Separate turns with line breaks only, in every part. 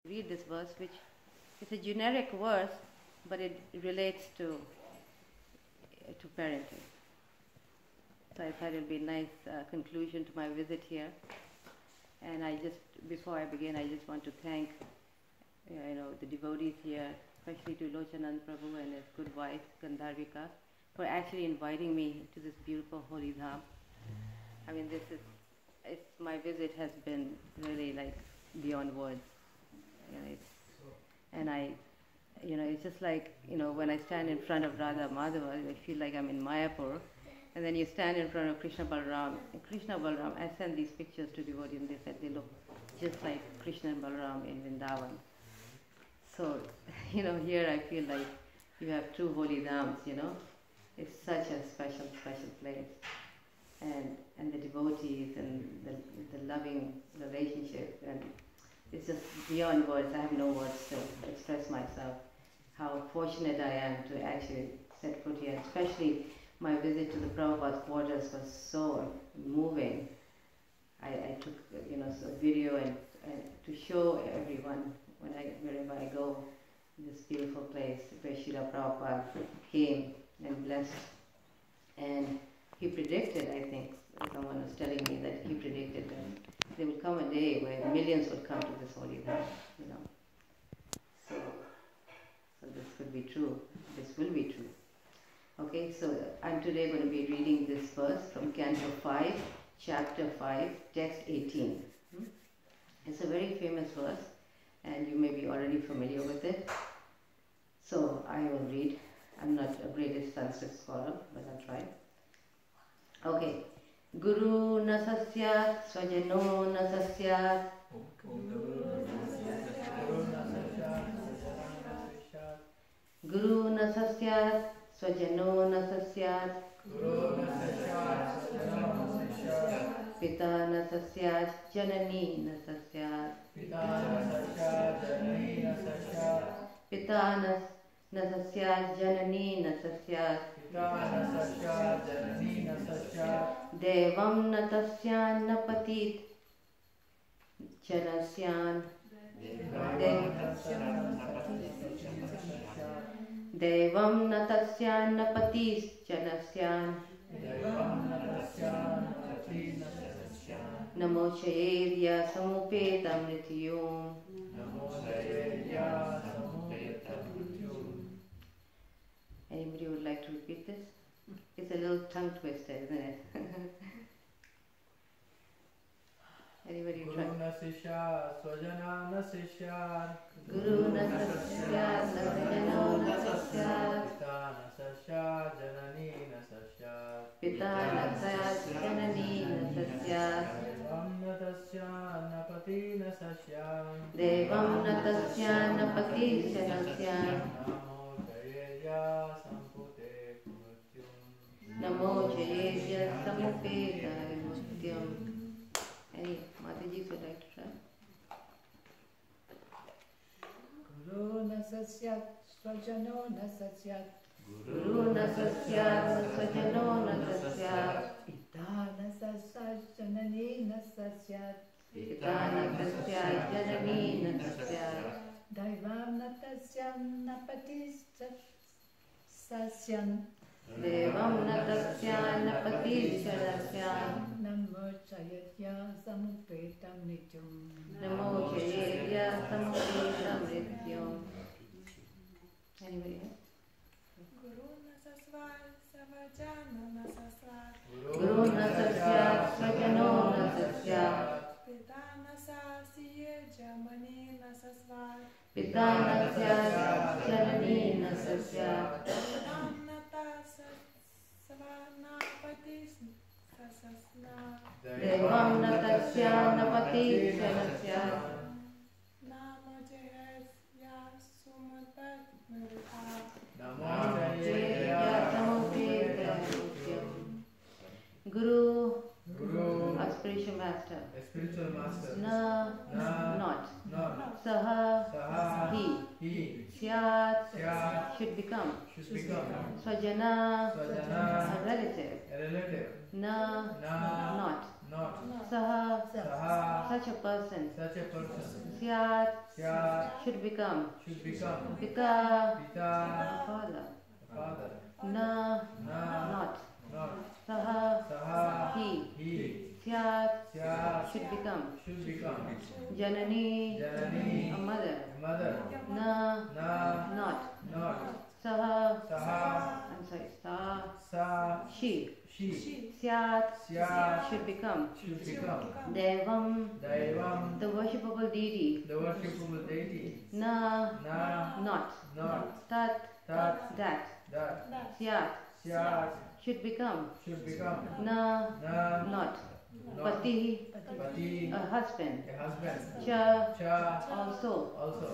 read this verse, which is a generic verse, but it relates to parenting. So I thought it would be a nice conclusion to my visit here. And before I begin, I just want to thank, the devotees here, especially to Lochanand Prabhu and his good wife, Gandharvika, for actually inviting me to this beautiful holy dham. I mean, my visit has been really like beyond words. It's just like, when I stand in front of Radha Madhava, I feel like I'm in Mayapur. And then you stand in front of Krishna Balaram. And Krishna Balaram, I sent these pictures to devotees and they said they look just like Krishna and Balaram in Vrindavan. So, here I feel like you have two holy dhams, It's such a special, special place. And the devotees and the loving relationship, and it's just beyond words. I have no words to express myself, how fortunate I am to actually set foot here. Especially my visit to the Prabhupada's quarters was so moving. I took a video and to show everyone wherever I go, this beautiful place where Srila Prabhupada came and blessed. And he predicted, I think, someone was telling me that he predicted that there would come a day where millions would come to this holy dham, So this could be true. This will be true. Okay, so I'm today going to be reading this verse from Canto 5, Chapter 5, Text 18. It's a very famous verse, and you may be already familiar with it. So I will read. I'm not a greatest Sanskrit scholar, but I'll try. Okay. Guru nasasyat swajano nasasyat Guru nasasyat swajano nasasyat Pita nasasyat janani nasasyat Pita nasasyat janani nasasyat Devam natasyan napatit janasyan Devam natasyan napatis janasyan Namo chayevya samupetam nityom Anybody would like to repeat this? It's a little tongue twister, isn't it? Anybody try?
Guru nasisya swajana nasisya
Guru nasasya nasajano nasasya
Pita nasasya janani nasasya
Pita nasasya janani nasasya
Devam natasya napati nasasya
Devam natasya napati janasya Namo Jayevya Samupeta Mutyam. Any Mataji would like to try?
Guru nasasyat swajano nasasyat
Guru nasasyat swajano nasasyat
Pita nasasyat janani nasasyat
Pita nasasyat janani nasasyat
Daivam natasyan napatis sasyan
Devam natasya napati janasya
Namo chayatya samupetam nityam
Namo Jayevya Samupetam Nityam. Anybody else?
Guru nasasvat savajano nasasvat
Guru nasasyat swajano nasasyat
Pita nasasya jamani nasasvat
Pita nasasyat janani nasasyat
Devam natasya savanapatis sasasna
Devam natasya napati janasya
Namo jayevya sumatat mrita
Jayevya Samupeta Mutyam. Guru, our spiritual master. Not. Saha, he. Syat, should become. Swajana, a relative. Not. Saha, such a person. Syat, should become
should become
Pita,
Pita,
a father.
father.
Na,
Na,
not.
not.
Saha,
Saha,
he.
he.
Syat,
Syat,
should become.
should become.
Janani,
Janani,
a mother.
mother.
Na,
Na,
not.
not.
Saha,
Saha,
I'm sorry, sa,
sa,
she.
she.
Syat,
Syat,
should become.
should become.
Devam,
Daivam,
the worshipable deity.
the worshipable deity.
Na,
Na,
not.
not.
Tat,
Tat,
that.
that.
Syat,
Syat,
should become.
should become.
Na,
Na,
not.
not.
Pati,
Pati,
a husband.
a husband.
Cha,
Cha,
also.
also.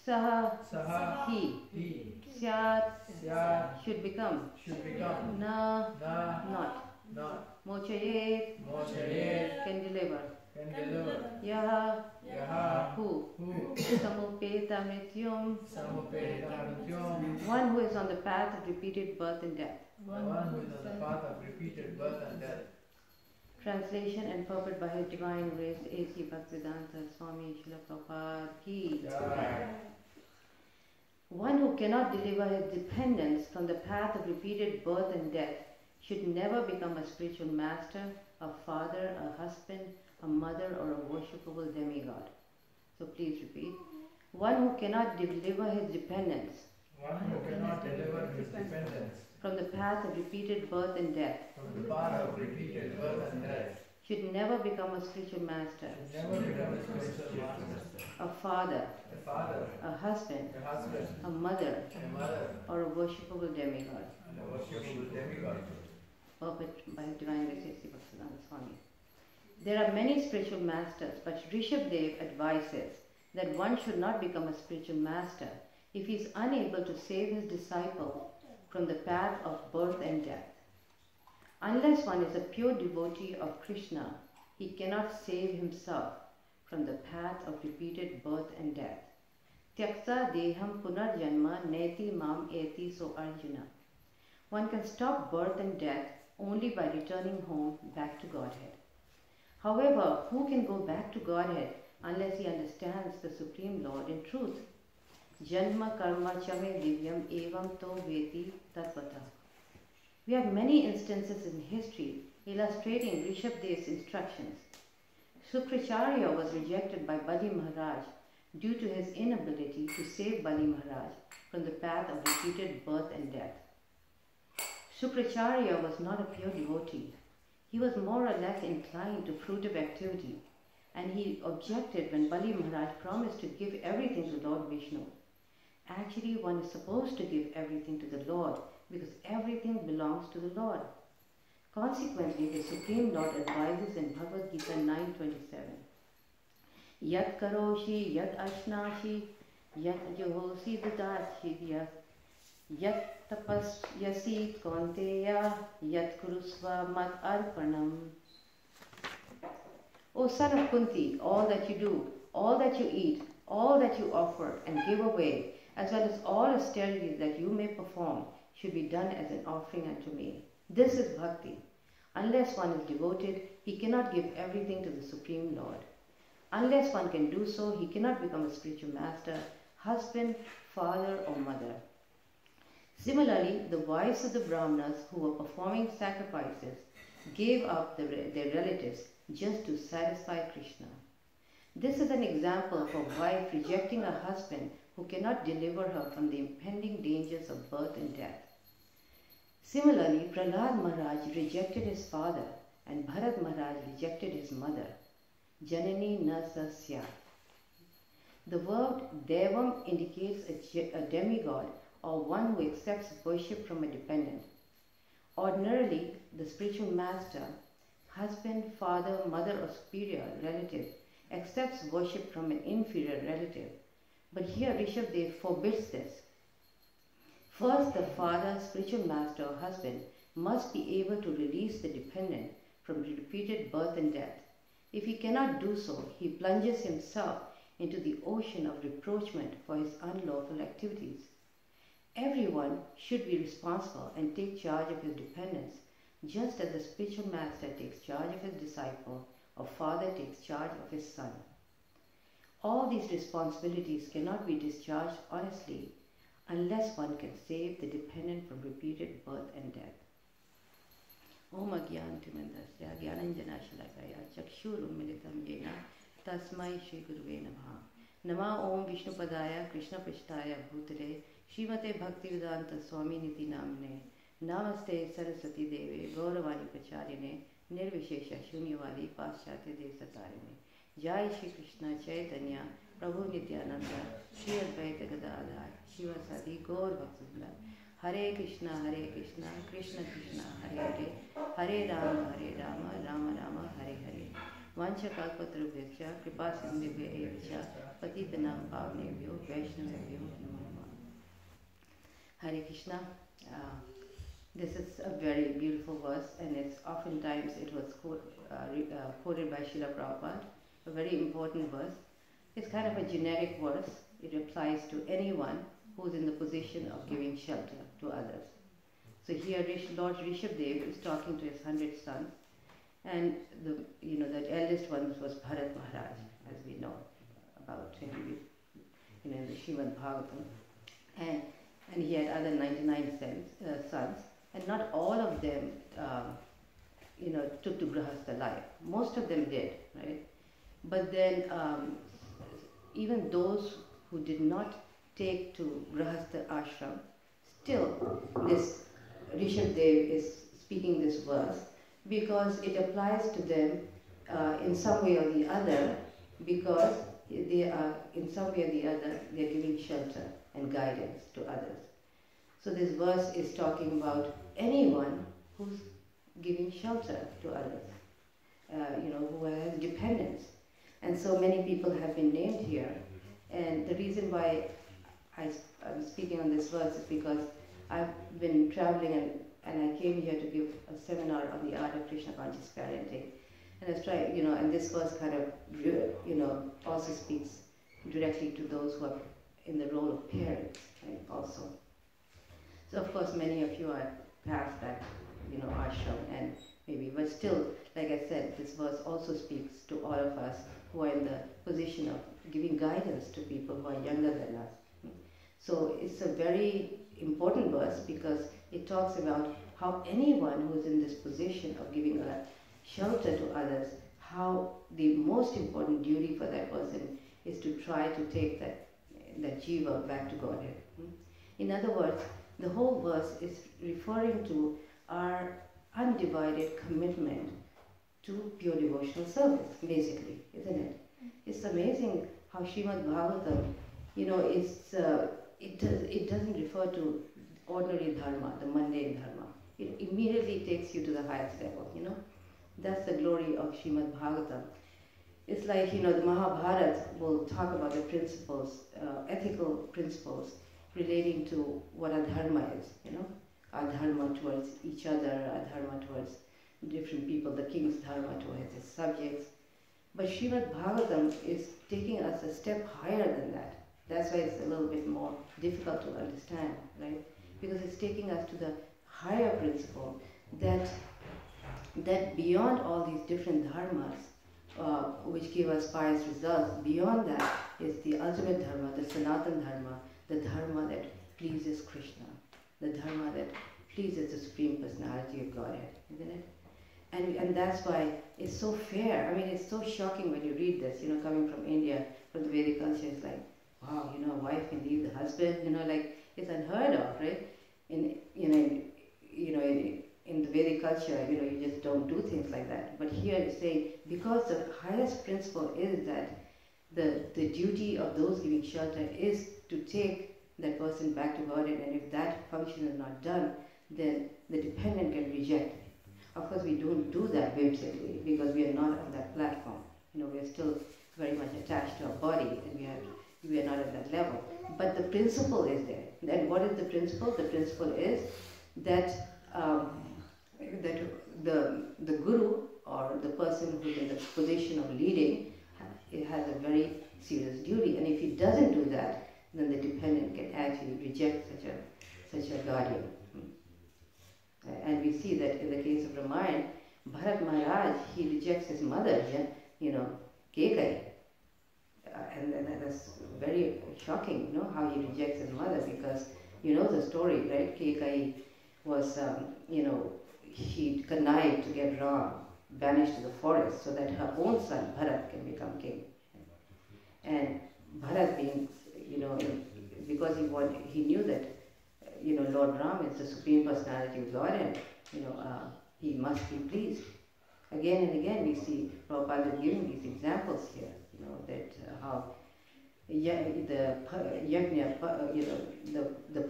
Saha,
Saha,
he.
he.
Syat,
Syat,
should become.
should become.
Na,
Na,
not.
not.
Mochayet,
Mochayet,
can deliver.
can deliver.
Yaha,
Yaha,
who.
who.
Samupeta mrityum,
Samupetanatyom,
one who is on the path of repeated birth and death.
the one who is on the path of repeated birth and death.
Translation and purport by His Divine Grace A.C. Bhaktivedanta Swami Srila Prabhupada Ki.
Jai.
One who cannot deliver his dependents from the path of repeated birth and death should never become a spiritual master, a father, a husband, a mother, or a worshipable demigod. So please repeat. One who cannot deliver his dependents
One who cannot deliver his dependents
from the path of repeated birth and death
from the path of repeated birth and death
should never become a spiritual master,
should never become a spiritual master,
a father,
a father,
a husband,
a husband,
a mother,
a mother,
or a worshipable demigod.
and a worshipable demigod.
Purport by His Divine Grace A.C. Bhaktivedanta Swami. There are many spiritual masters, but Rishabh Dev advises that one should not become a spiritual master if he is unable to save his disciple from the path of birth and death. Unless one is a pure devotee of Krishna, he cannot save himself from the path of repeated birth and death. Tyakta deham punarjanma neti mam eti so Arjuna. One can stop birth and death only by returning home back to Godhead. However, who can go back to Godhead unless he understands the Supreme Lord in truth? Janma karma chame divyam evam to veti tatvata. We have many instances in history illustrating Rishabh Dev's instructions. Sukracharya was rejected by Bali Maharaj due to his inability to save Bali Maharaj from the path of repeated birth and death. Sukracharya was not a pure devotee. He was more or less inclined to fruitive activity, and he objected when Bali Maharaj promised to give everything to Lord Vishnu. Actually, one is supposed to give everything to the Lord because everything belongs to the Lord. Consequently, the Supreme Lord advises in Bhagavad Gita 9:27, Yat karoshi, yat ashnashi, yat juhosi dadashi, yat tapasyasi konteya, yat kurusva mat arpanam. O son of Kunti, all that you do, all that you eat, all that you offer and give away, as well as all austerities that you may perform, should be done as an offering unto me. This is bhakti. Unless one is devoted, he cannot give everything to the Supreme Lord. Unless one can do so, he cannot become a spiritual master, husband, father, or mother. Similarly, the wives of the Brahmanas who were performing sacrifices gave up their relatives just to satisfy Krishna. This is an example of a wife rejecting a husband who cannot deliver her from the impending dangers of birth and death. Similarly, Prahlad Maharaj rejected his father and Bharat Maharaj rejected his mother. Janani na sasya. The word Devam indicates a demigod or one who accepts worship from a dependent. Ordinarily, the spiritual master, husband, father, mother, or superior relative accepts worship from an inferior relative. But here Rishabh Dev forbids this. First, the father, spiritual master, or husband must be able to release the dependent from repeated birth and death. If he cannot do so, he plunges himself into the ocean of reproachment for his unlawful activities. Everyone should be responsible and take charge of his dependents, just as the spiritual master takes charge of his disciple or father takes charge of his son. All these responsibilities cannot be discharged honestly unless one can save the dependent from repeated birth and death. Om Agyantimandasya Gyananjanashalakaya Chakshurunmilitam Yena Tasmai Shri Guruve Namaha. Nama Om Vishnupadaya Krishna Prishtaya Bhutale Srimate Bhaktivedanta Swami Niti Namne Namaste Saraswati Deve Gauravani Pacharine Nirvishesha Shunyavadi Paschatya Desatarine. Jai Shri Krishna Chaitanya Prabhu Nityananda Shri Advaita Gadadhar Shiva Sadi Gaur Bhaktivinoda. Hare Krishna Krishna Krishna Hare Hare Hare Rama Rama Rama Hare Hare. Vancha kalpatarubhyacha kripa sindhubhya evacha patitanam pavnebhyo vaishnavebhyo namo namaha. Hare Krishna. This is a very beautiful verse, and it's oftentimes it was quoted by Srila Prabhupada. A very important verse. It's kind of a generic verse. It applies to anyone who's in the position of giving shelter to others. So here Lord Rishabdev is talking to his 100 sons, and the eldest one was Bharat Maharaj, as we know about him, in the Srimad Bhagavatam, and he had other 99 sons, and not all of them took to Grahastha life. Most of them did, right? But then even those who did not take to Grahastha ashram, still this Rishabdev is speaking this verse because it applies to them in some way or the other, because they are in some way or the other they are giving shelter and guidance to others. So this verse is talking about anyone who's giving shelter to others, who has dependence. And so many people have been named here. And the reason why I'm speaking on this verse is because I've been traveling and I came here to give a seminar on the art of Krishna conscious parenting. And I was trying, and this verse kind of, also speaks directly to those who are in the role of parents, right, also. So of course many of you are past that, ashram and maybe, but still, like I said, this verse also speaks to all of us who are in the position of giving guidance to people who are younger than us. So it's a very important verse because it talks about how anyone who is in this position of giving a shelter to others, how the most important duty for that person is to try to take that jiva back to Godhead. In other words, the whole verse is referring to our undivided commitment to pure devotional service, basically, isn't it? It's amazing how Srimad Bhagavatam, it doesn't refer to ordinary dharma, the mundane dharma. It immediately takes you to the highest level, That's the glory of Srimad Bhagavatam. It's like, the Mahabharata will talk about the principles, ethical principles relating to what our dharma is, Our dharma towards each other, our dharma towards different people, the king's dharma towards his subjects. But Srimad Bhagavatam is taking us a step higher than that. That's why it's a little bit more difficult to understand, right? Because it's taking us to the higher principle that beyond all these different dharmas, which give us pious results, beyond that is the ultimate dharma, the Sanatana dharma, the dharma that pleases Krishna, the dharma that pleases the Supreme Personality of Godhead, isn't it? And that's why it's so fair. I mean, it's so shocking when you read this, coming from India, from the Vedic culture, it's like, wow, a wife can leave the husband, it's unheard of, right? In the Vedic culture, you just don't do things like that. But here it's saying, because the highest principle is that the duty of those giving shelter is to take that person back to Godhead, and if that function is not done, then the dependent can reject. Of course, we don't do that whimsically because we are not on that platform. We are still very much attached to our body, and we are not at that level. But the principle is there. And what is the principle? The principle is that that the guru or the person who's in the position of leading has a very serious duty, and if he doesn't do that, then the dependent can actually reject such a guardian. And we see that in the case of Ramayana, Bharat Maharaj, he rejects his mother, Kekai, and that's very shocking, how he rejects his mother, because you know the story, right? Kekai was, she connived to get Ram banished to the forest so that her own son Bharat can become king. And Bharat being, because he knew that, Lord Ram is the supreme personality of Godhead, he must be pleased. Again and again we see Prabhupada giving these examples here, that how the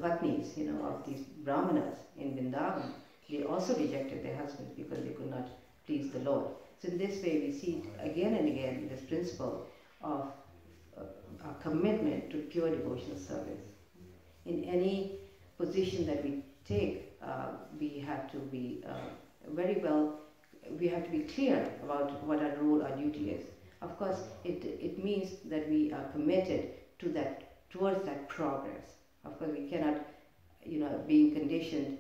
patnis, of these brahmanas in Vrindavan, they also rejected their husbands because they could not please the Lord. So in this way we see again and again this principle of a commitment to pure devotional service. In any position that we take, we have to be we have to be clear about what our role, our duty is. Of course, it means that we are committed to towards that progress. Of course, we cannot, being conditioned,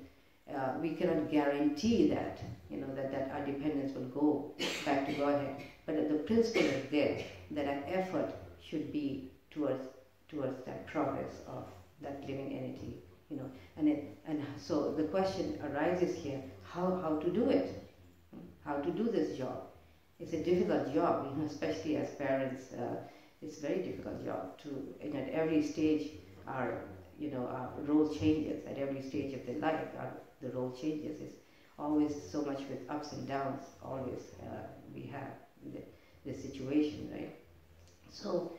we cannot guarantee that, that our dependence will go back to Godhead. But the principle is there, that our effort should be towards that progress of that living entity, and so the question arises here: how to do it, how to do this job. It's a difficult job, especially as parents. It's a very difficult job and at every stage our role changes. At every stage of their life, the role changes. It's always so much with ups and downs. Always we have this situation, right? So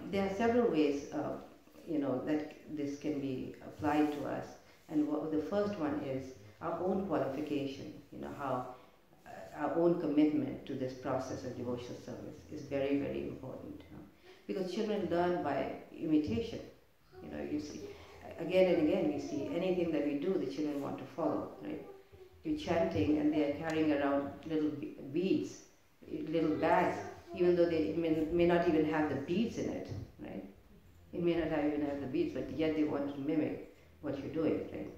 there are several ways, that this can be applied to us. And the first one is our own qualification. How our own commitment to this process of devotional service is very, very important. Because children learn by imitation. You see, again and again we see anything that we do, the children want to follow, right? You're chanting and they are carrying around little beads, little bags, even though they may not even have the beads in it, right? It may not even have the beads, but yet they want to mimic what you're doing, right?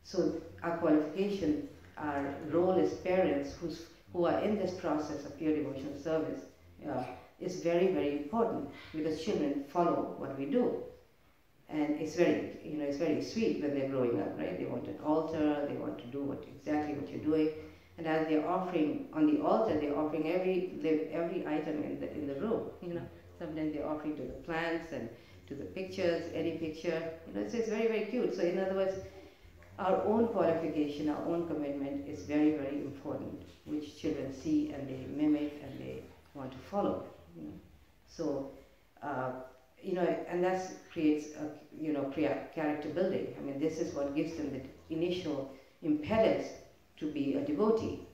So our qualification, our role as parents who are in this process of pure devotional service is very, very important, because children follow what we do. And it's very sweet when they're growing up, right? They want an altar, they want to do exactly what you're doing. And as they're offering, on the altar, they're offering every item in the room, Sometimes they're offering to the plants and to the pictures, any picture, so it's very, very cute. So in other words, our own qualification, our own commitment is very, very important, which children see and they mimic and they want to follow. So, and that creates character building. I mean, this is what gives them the initial impetus to be a devotee.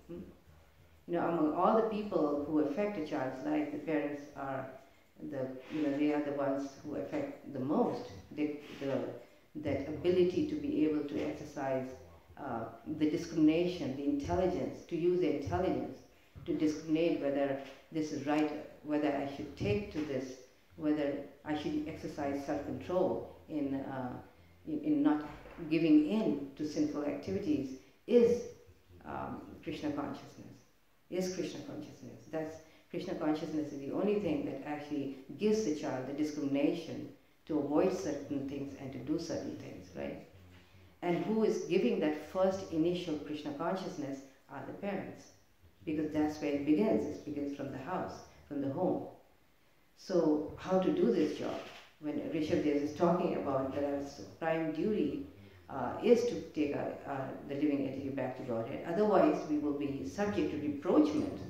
Among all the people who affect a child's life, the parents are they are the ones who affect the most. That ability to be able to exercise the discrimination, the intelligence, to use the intelligence to discriminate whether this is right, whether I should take to this, whether I should exercise self-control in not giving in to sinful activities, is Krishna consciousness. Is Krishna consciousness. That's Krishna consciousness is the only thing that actually gives the child the discrimination to avoid certain things and to do certain things, right? And who is giving that first initial Krishna consciousness are the parents, because that's where it begins. It begins from the house, from the home. So how to do this job? When Rishabdev is talking about that our prime duty is to take the living entity back to Godhead. Otherwise, we will be subject to reproachment.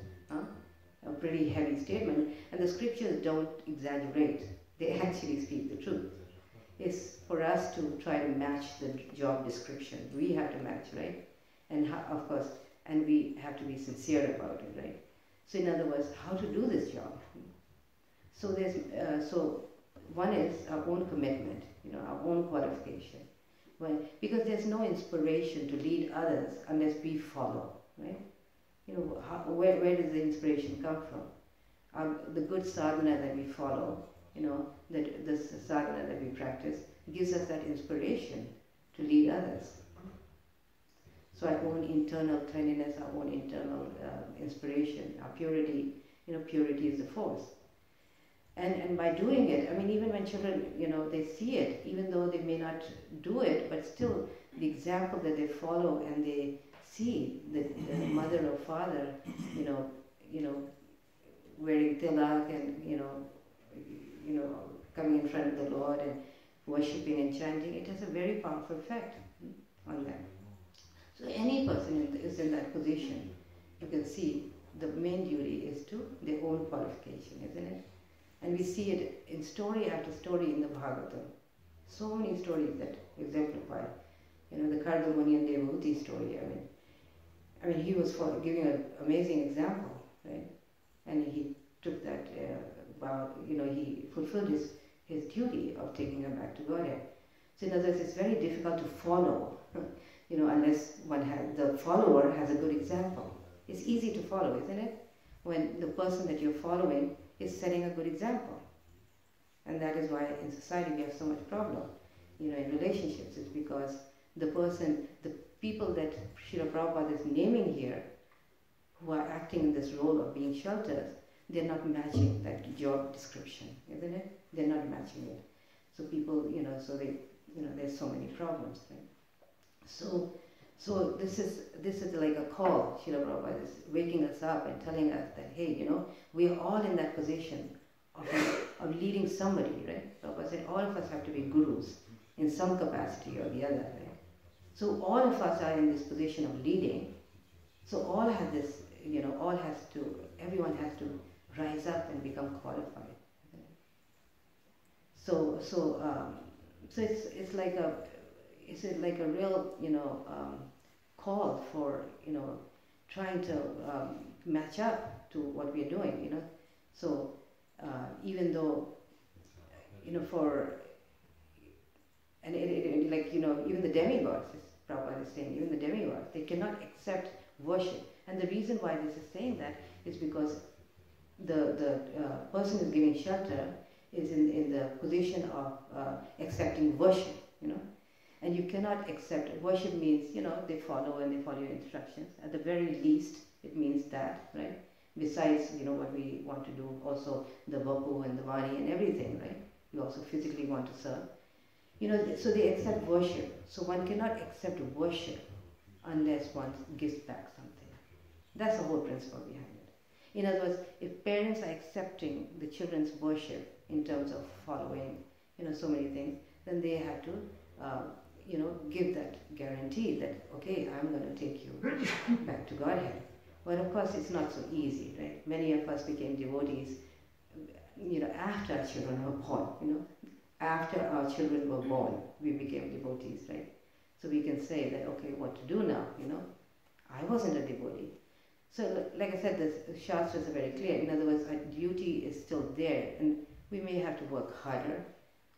A pretty heavy statement. And the scriptures don't exaggerate. They actually speak the truth. It's for us to try to match the job description. We have to match, right? And of course, and we have to be sincere about it, right? So in other words, how to do this job. So so one is our own commitment, our own qualification. Because there's no inspiration to lead others unless we follow, right? Where does the inspiration come from? The good sadhana that we follow, that the sadhana that we practice gives us that inspiration to lead others. So our own internal cleanliness, our own internal inspiration, our purity, purity is the force. And by doing it, I mean, even when children, they see it, even though they may not do it, but still the example that they follow and they see the mother or father, you know, you know, wearing tilak and, coming in front of the Lord and worshipping and chanting, it has a very powerful effect on them. So any person is in that position, you can see the main duty is to their own qualification, isn't it? And we see it in story after story in the Bhagavatam. So many stories that exemplify. The Kardamuni and Devahuti story. I mean, he was giving an amazing example, right? And he took that, he fulfilled his duty of taking her back to Godhead. So in other words, it's very difficult to follow, unless the follower has a good example. It's easy to follow, isn't it? When the person that you're following is setting a good example. And that is why in society we have so much problem, in relationships. It's because the people that Srila Prabhupada is naming here, who are acting in this role of being shelters, they're not matching that job description, isn't it? They're not matching it. So people, so they, there's so many problems, right? So this is like a call. Srila Prabhupada is waking us up and telling us that, hey, we are all in that position of leading somebody, right? Prabhupada said all of us have to be gurus in some capacity or the other, right? So all of us are in this position of leading. So all have this, everyone has to rise up and become qualified. So it's like a real, call for, trying to match up to what we are doing, So even though, even the demigods, as Prabhupada is saying, even the demigods, they cannot accept worship. And the reason why this is saying that is because the person who's giving shelter is in the position of accepting worship, And you cannot accept, worship means, they follow your instructions. At the very least, it means that, right? Besides, what we want to do, also the vapu and the vani and everything, right? You also physically want to serve. So they accept worship. So one cannot accept worship unless one gives back something. That's the whole principle behind it. In other words, if parents are accepting the children's worship in terms of following, so many things, then they have to, give that guarantee that, okay, I'm going to take you back to Godhead. But of course, it's not so easy, right? Many of us became devotees, after our children were born, After our children were born, we became devotees, right? So we can say that, okay, what to do now, I wasn't a devotee. So like I said, the Shastras are very clear. In other words, our duty is still there, and we may have to work harder,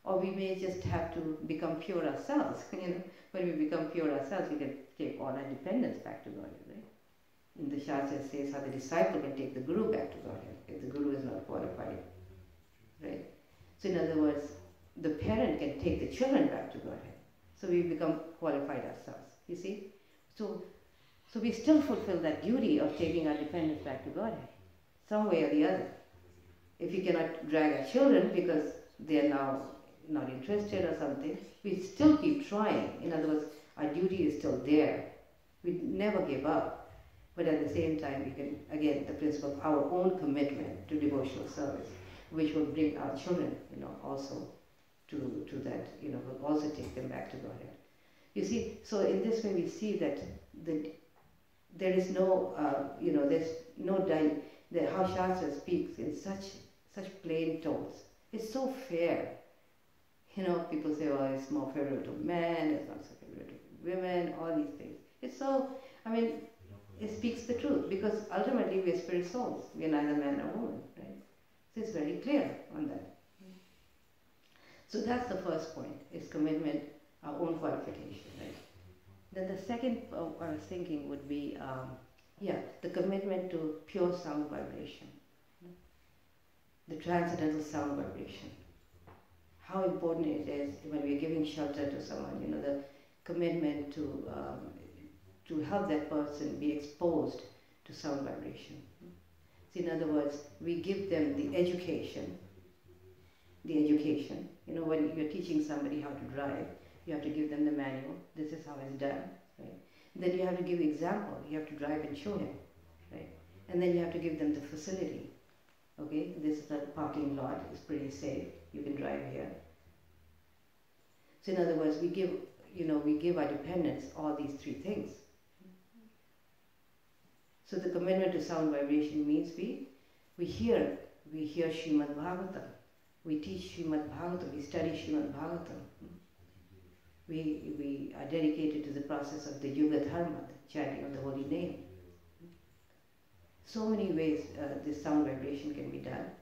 or we may just have to become pure ourselves. When we become pure ourselves, we can take all our dependence back to God, right? In the Shastra it says how the disciple can take the Guru back to God if the Guru is not qualified, right? So in other words, the parent can take the children back to Godhead. So we become qualified ourselves, you see? So we still fulfill that duty of taking our dependence back to Godhead, some way or the other. If we cannot drag our children because they are now not interested or something, we still keep trying. In other words, our duty is still there. We never give up. But at the same time, we can, again, the principle of our own commitment to devotional service, which will bring our children, also to that, will also take them back to Godhead. You see, so in this way we see that there is no, there's no how Shastra speaks in such plain tones. It's so fair. People say, well, it's more favorable to men, it's not so favorable to women, all these things. It's so, it speaks the truth, because ultimately we are spirit souls. We are neither man nor woman, right? So it's very clear on that. So that's the first point, is commitment, our own qualification, right? Then the second I was thinking would be, the commitment to pure sound vibration, the transcendental sound vibration. How important it is when we're giving shelter to someone, the commitment to help that person be exposed to sound vibration. So in other words, we give them the education the education. You know, when you're teaching somebody how to drive, you have to give them the manual. This is how it's done, right? Then you have to give example. You have to drive and show him, right? And then you have to give them the facility. Okay, this is the parking lot. It's pretty safe. You can drive here. So in other words, we give our dependents all these three things. So the commitment to sound vibration means we hear Srimad Bhagavatam. We teach Srimad Bhagavatam. We study Srimad Bhagavatam. We are dedicated to the process of the Yuga Dharma, the chanting of the holy name. So many ways this sound vibration can be done.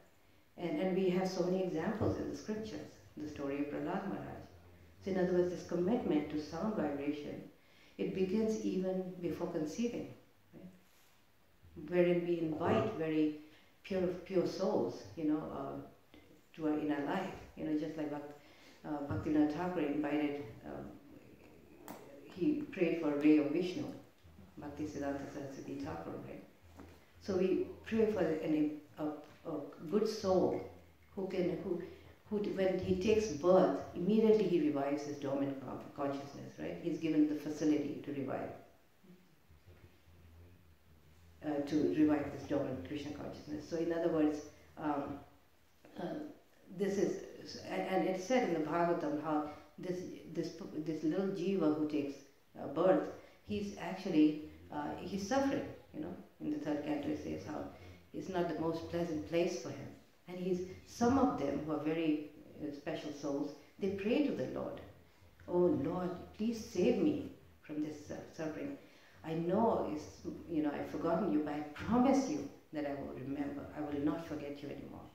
And we have so many examples in the scriptures. The story of Prahlad Maharaj. So in other words, this commitment to sound vibration, it begins even before conceiving, right? Wherein we invite very pure souls, in our life. Just like Bhaktivinoda Thakur invited, he prayed for a ray of Vishnu, Bhakti Siddhanta Saraswati Thakur, right? So we pray for a good soul who when he takes birth, immediately he revives his dormant consciousness, right? He's given the facility to revive this dormant Krishna consciousness. So in other words, this is, and it's said in the Bhagavatam how this little jiva who takes birth, he's actually, he's suffering, In the third canto it says how it's not the most pleasant place for him. And some of them who are very special souls, they pray to the Lord. Oh Lord, please save me from this suffering. I know I've forgotten you, but I promise you that I will remember. I will not forget you anymore.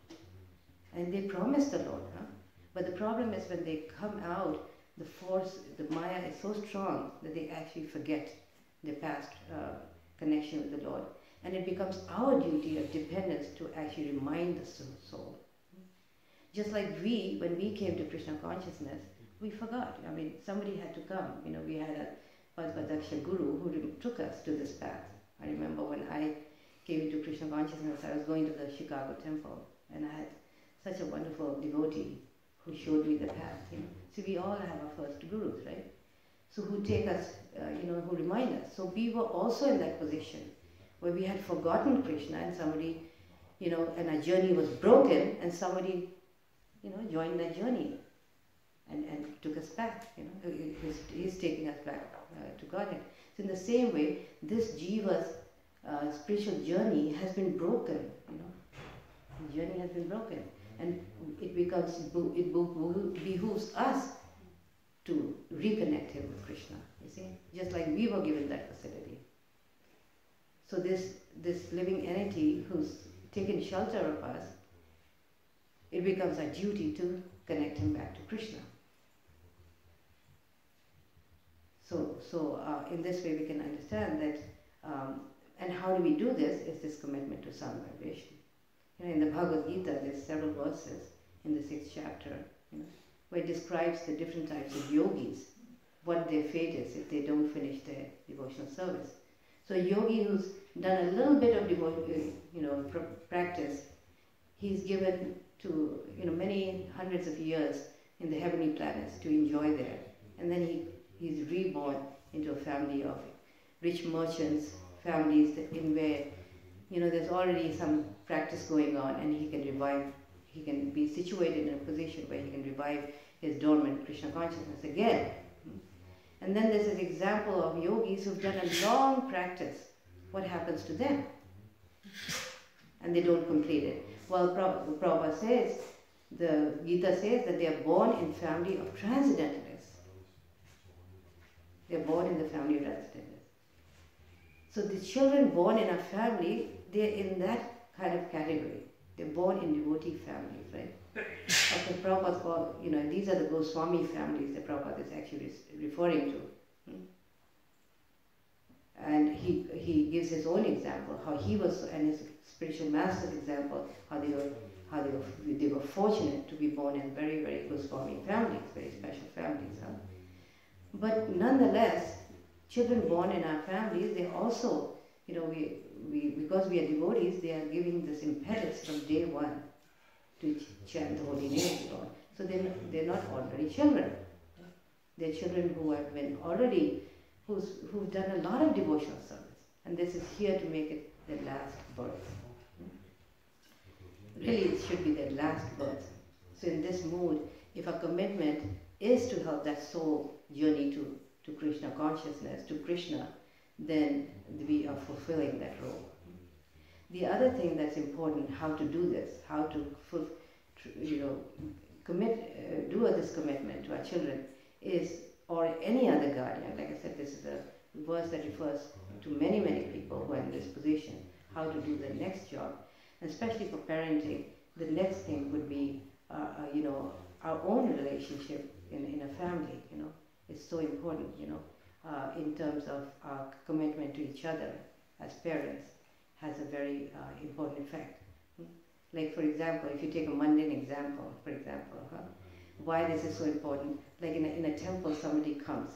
And they promise the Lord, But the problem is when they come out, the force, the Maya is so strong that they actually forget their past connection with the Lord. And it becomes our duty of dependence to actually remind the soul. Just like when we came to Krishna consciousness, we forgot. I mean, somebody had to come. We had a Padpadaksha guru who took us to this path. I remember when I came into Krishna consciousness, I was going to the Chicago temple, and I had such a wonderful devotee who showed me the path. So we all have our first gurus, right? So who take us, who remind us. So we were also in that position where we had forgotten Krishna, and somebody, and our journey was broken, and somebody, joined that journey and took us back. He's taking us back to Godhead. So in the same way, this jiva's spiritual journey has been broken. The journey has been broken, and it behooves us to reconnect him with Krishna. You see, just like we were given that facility. So this living entity who's taken shelter of us, it becomes our duty to connect him back to Krishna. So in this way we can understand that, and how do we do this? Is this commitment to sound vibration. In the Bhagavad Gita, there's several verses in the 6th chapter, where it describes the different types of yogis, what their fate is if they don't finish their devotional service. So a yogi who's done a little bit of practice, he's given to many hundreds of years in the heavenly planets to enjoy there, and then he's reborn into a family of rich merchants, families in where there's already some practice going on, and he can be situated in a position where he can revive his dormant Krishna consciousness again. And then there's an example of yogis who've done a long practice. What happens to them? And they don't complete it. Well, Prabhupada says, the Gita says that they are born in family of transcendentalists. They are born in the family of transcendentalists. So the children born in a family, they're in that kind of category. They're born in devotee families, right? Okay, Prabhupada's called, these are the Goswami families that Prabhupada is actually referring to. And he gives his own example, how he was, and his spiritual master's example, how they were fortunate to be born in very, very Goswami families, very special families. But nonetheless, children born in our families, they also, because we are devotees, they are giving this impetus from day one to chant the holy name of the Lord. So they're not ordinary children. They're children who have been already, who've done a lot of devotional service. And this is here to make it their last birth. Really, it should be their last birth. So in this mood, if our commitment is to help that soul journey to Krishna consciousness, to Krishna, then we are fulfilling that role. The other thing that's important, how to do this, how to do this commitment to our children is, or any other guardian. Like I said, this is a verse that refers to many, many people who are in this position, how to do the next job. And especially for parenting, the next thing would be, our own relationship in a family, It's so important, in terms of our commitment to each other as parents has a very important effect. Like for example, if you take a mundane example, why this is so important, like in a temple somebody comes,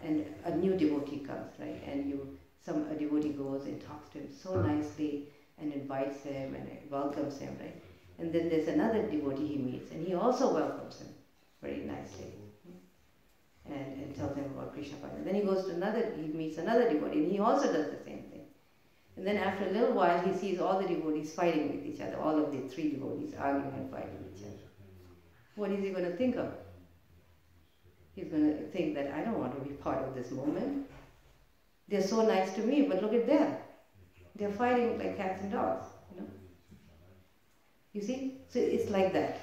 and a new devotee comes, right, and a devotee goes and talks to him so nicely and invites him and welcomes him, right, and then there's another devotee he meets and he also welcomes him very nicely and tells him about Krishna consciousness. Then he meets another devotee and he also does the same thing. And then after a little while he sees all the devotees fighting with each other, all of the three devotees arguing and fighting with each other. What is he going to think of? He's going to think that I don't want to be part of this moment. They're so nice to me, but look at them. They're fighting like cats and dogs, You see? So it's like that.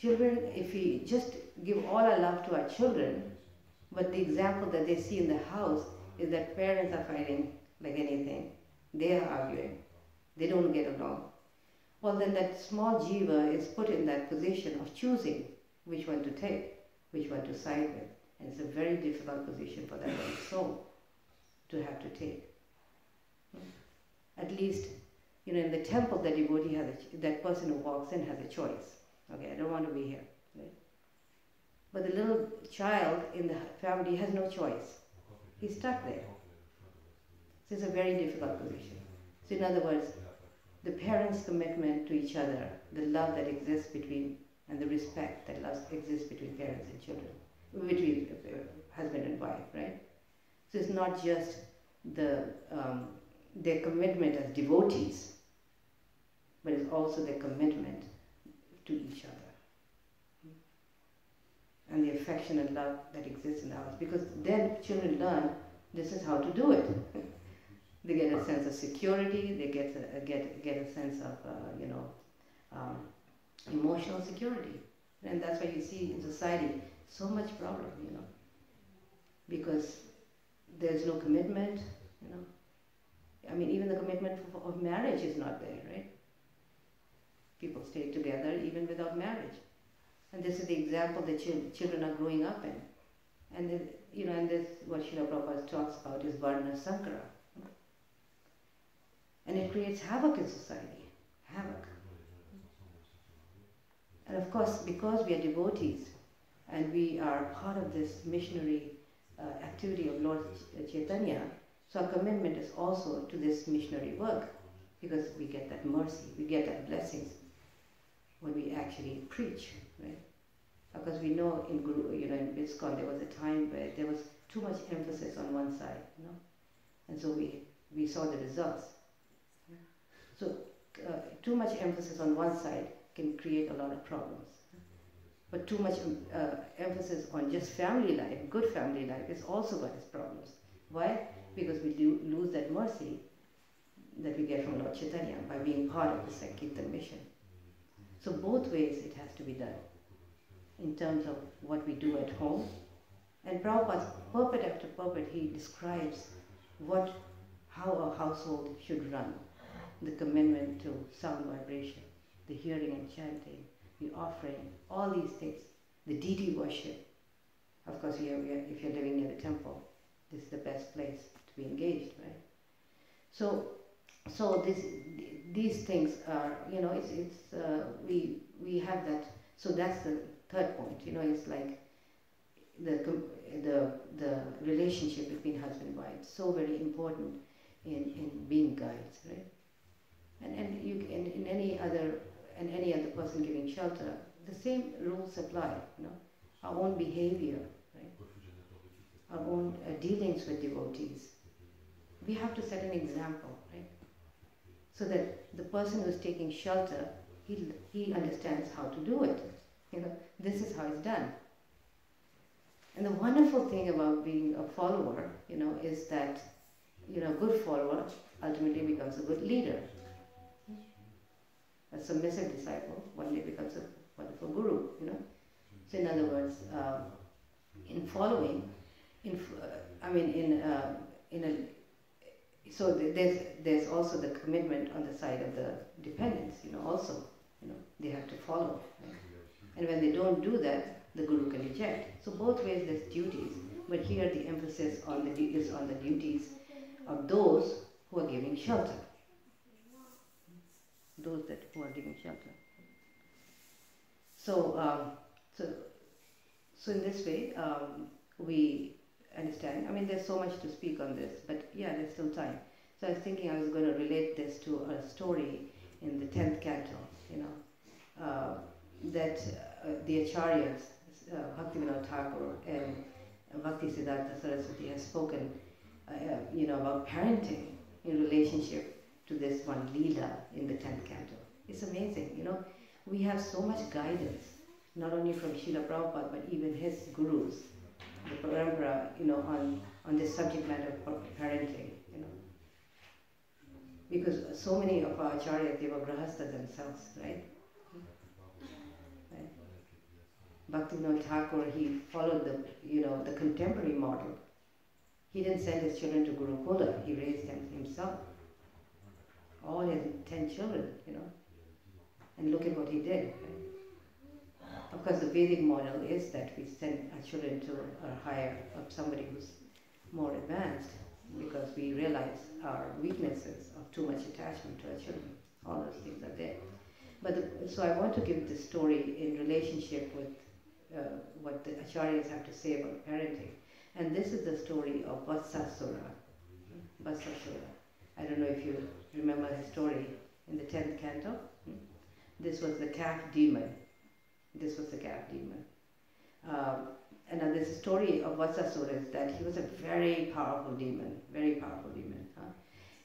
Children, if we just give all our love to our children, but the example that they see in the house is that parents are fighting like anything. They are arguing. They don't get along. Well, then that small jiva is put in that position of choosing which one to take, which one to side with. And it's a very difficult position for that little soul to have to take. At least, in the temple, the devotee that person who walks in has a choice. Okay, I don't want to be here. Right? But the little child in the family has no choice. He's stuck there. So it's a very difficult position. So in other words, the parents' commitment to each other, the love that exists between, and the respect that exists between parents and children, between husband and wife, right? So it's not just their commitment as devotees, but it's also their commitment to each other. And the affection and love that exists in the house. Because then children learn this is how to do it. They get a sense of security, they get a sense of, emotional security. And that's why you see in society so much problem, because there's no commitment, I mean, even the commitment of marriage is not there, right? People stay together even without marriage. And this is the example that children are growing up in. And then, and this, what Srila Prabhupada talks about is Varna Sankara. And it creates havoc in society, havoc. And of course, because we are devotees and we are part of this missionary activity of Lord Chaitanya, so our commitment is also to this missionary work, because we get that mercy, we get that blessings when we actually preach, right? Because we know in in ISKCON there was a time where there was too much emphasis on one side, and so we saw the results. So too much emphasis on one side can create a lot of problems. But too much emphasis on just family life, good family life, is also got its problems. Why? Because we do lose that mercy that we get from Lord Chaitanya by being part of the Sankirtan mission. So both ways it has to be done, in terms of what we do at home. And Prabhupada, purport after purport, he describes how a household should run. The commitment to sound vibration, the hearing and chanting, the offering, all these things, the deity worship. Of course, if you're living near the temple, this is the best place to be engaged, right? So these things are, we have that. So that's the third point. It's like the relationship between husband and wife, so very important in being guides, right? And in any other and any other person giving shelter, the same rules apply. Our own behavior, right? Our own dealings with devotees. We have to set an example, right? So that the person who is taking shelter, he understands how to do it. This is how it's done. And the wonderful thing about being a follower, is that, a good follower ultimately becomes a good leader. A submissive disciple one day becomes a wonderful guru, So in other words, in following, so there's also the commitment on the side of the dependents, also, they have to follow. Right? And when they don't do that, the guru can reject. So both ways there's duties, but here the emphasis is on the duties of those who are giving shelter. Those who are giving shelter. So in this way, we understand. There's so much to speak on this, but yeah, there's still time. So I was thinking I was going to relate this to a story in the 10th canto, that the Acharyas, Bhaktivinoda Thakur and Bhakti Siddhanta Saraswati has spoken, about parenting in relationship to this one Leela in the 10th canto. It's amazing, we have so much guidance, not only from Srila Prabhupada, but even his gurus, the parampara, on this subject matter of parenting, Because so many of our acharyas, they were grahastha themselves, right? Bhaktivinoda Thakur, he followed the contemporary model. He didn't send his children to Gurukula, he raised them himself. All his 10 children, And look at what he did. Right? Of course, the Vedic model is that we send our children to a higher, somebody who's more advanced, because we realize our weaknesses of too much attachment to our children. All those things are there. So I want to give this story in relationship with what the acharyas have to say about parenting. And this is the story of Vatsasura. Vatsasura. I don't know if you remember his story in the 10th canto. This was the calf demon. And now this story of Vatsasura is that he was a very powerful demon.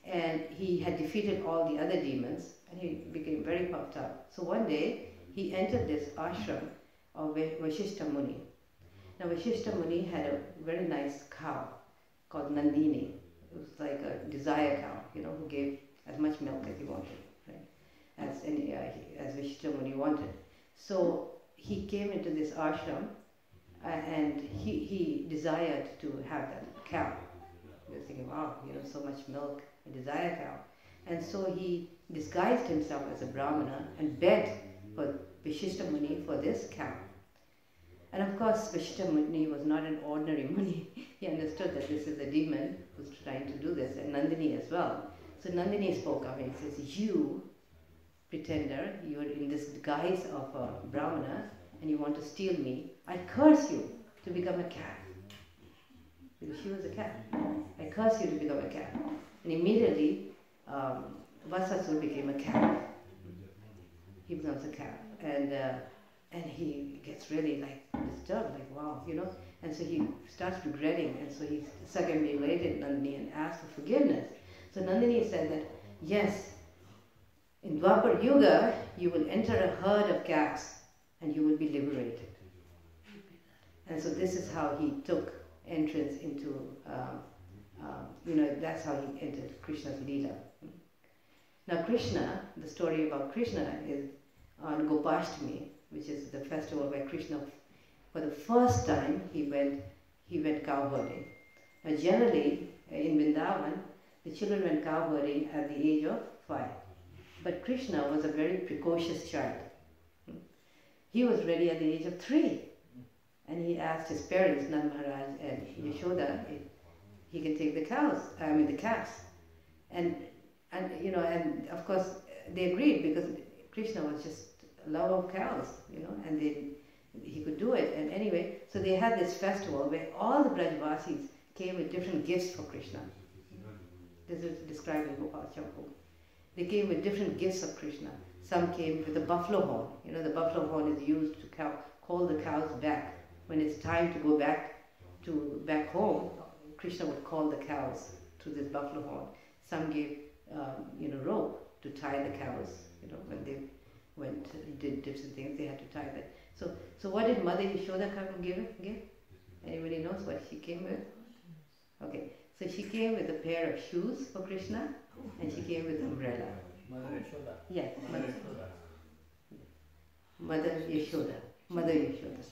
And he had defeated all the other demons, and he became very puffed up. So one day, he entered this ashram of Vashishta Muni. Now Vashishta Muni had a very nice cow called Nandini. It was like a desire cow, who gave as much milk as he wanted, right? As Vashishta Muni wanted. So he came into this ashram, and he desired to have that cow. He was thinking, wow, so much milk, a desire cow. And so he disguised himself as a brahmana and begged for Vashishta Muni for this cow. And of course, Vashishta Muni was not an ordinary Muni. He understood that this is a demon who's trying to do this, and Nandini as well. So Nandini spoke up and says, you, pretender, you're in this guise of a brahmana, and you want to steal me. I curse you to become a calf. Because she was a calf. I curse you to become a calf. And immediately, Vatsasura became a calf. He becomes a calf. And he gets really disturbed, wow, And so he starts regretting, and so he circumambulated Nandini and asked for forgiveness. So Nandini said that, yes, in Dwapar Yuga, you will enter a herd of calves and you will be liberated. And so this is how he took entrance into, that's how he entered Krishna's Leela. Now Krishna, the story about Krishna is on Gopashtami, which is the festival where Krishna, for the first time, he went cow herding. Now generally, in Vrindavan, the children went cow herding at the age of 5. But Krishna was a very precocious child. He was ready at the age of 3. And he asked his parents, Nand Maharaj and Yashoda, if he can take the calves. And of course they agreed, because Krishna was just a love of cows, and he could do it. And anyway, so they had this festival where all the Brajvasis came with different gifts for Krishna. This is described in Gopal Champu. They came with different gifts of Krishna. Some came with a buffalo horn. You know, the buffalo horn is used to call the cows back. When it's time to go back home, Krishna would call the cows through this buffalo horn. Some gave, rope to tie the cows. You know, when they did different things, they had to tie that. So what did Mother Yashoda come and give? Anybody knows what she came with? Okay, so she came with a pair of shoes for Krishna, and she came with umbrella.
Mother Yashoda.
Yes,
Mother Yashoda.
Mother Yashoda. Mother Yashoda.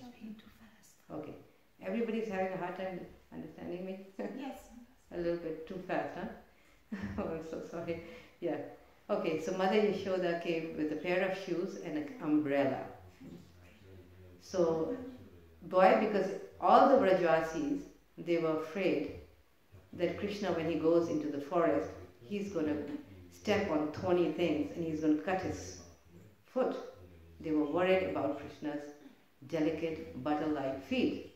Okay, everybody's having a hard time understanding me.
Yes.
A little bit too fast, huh? Oh, I'm so sorry. Yeah. Okay, so Mother Yashoda came with a pair of shoes and an umbrella. So, why? Because all the Brajvasis, they were afraid that Krishna, when he goes into the forest, he's going to step on thorny things and he's going to cut his foot. They were worried about Krishna's delicate butter-like feet.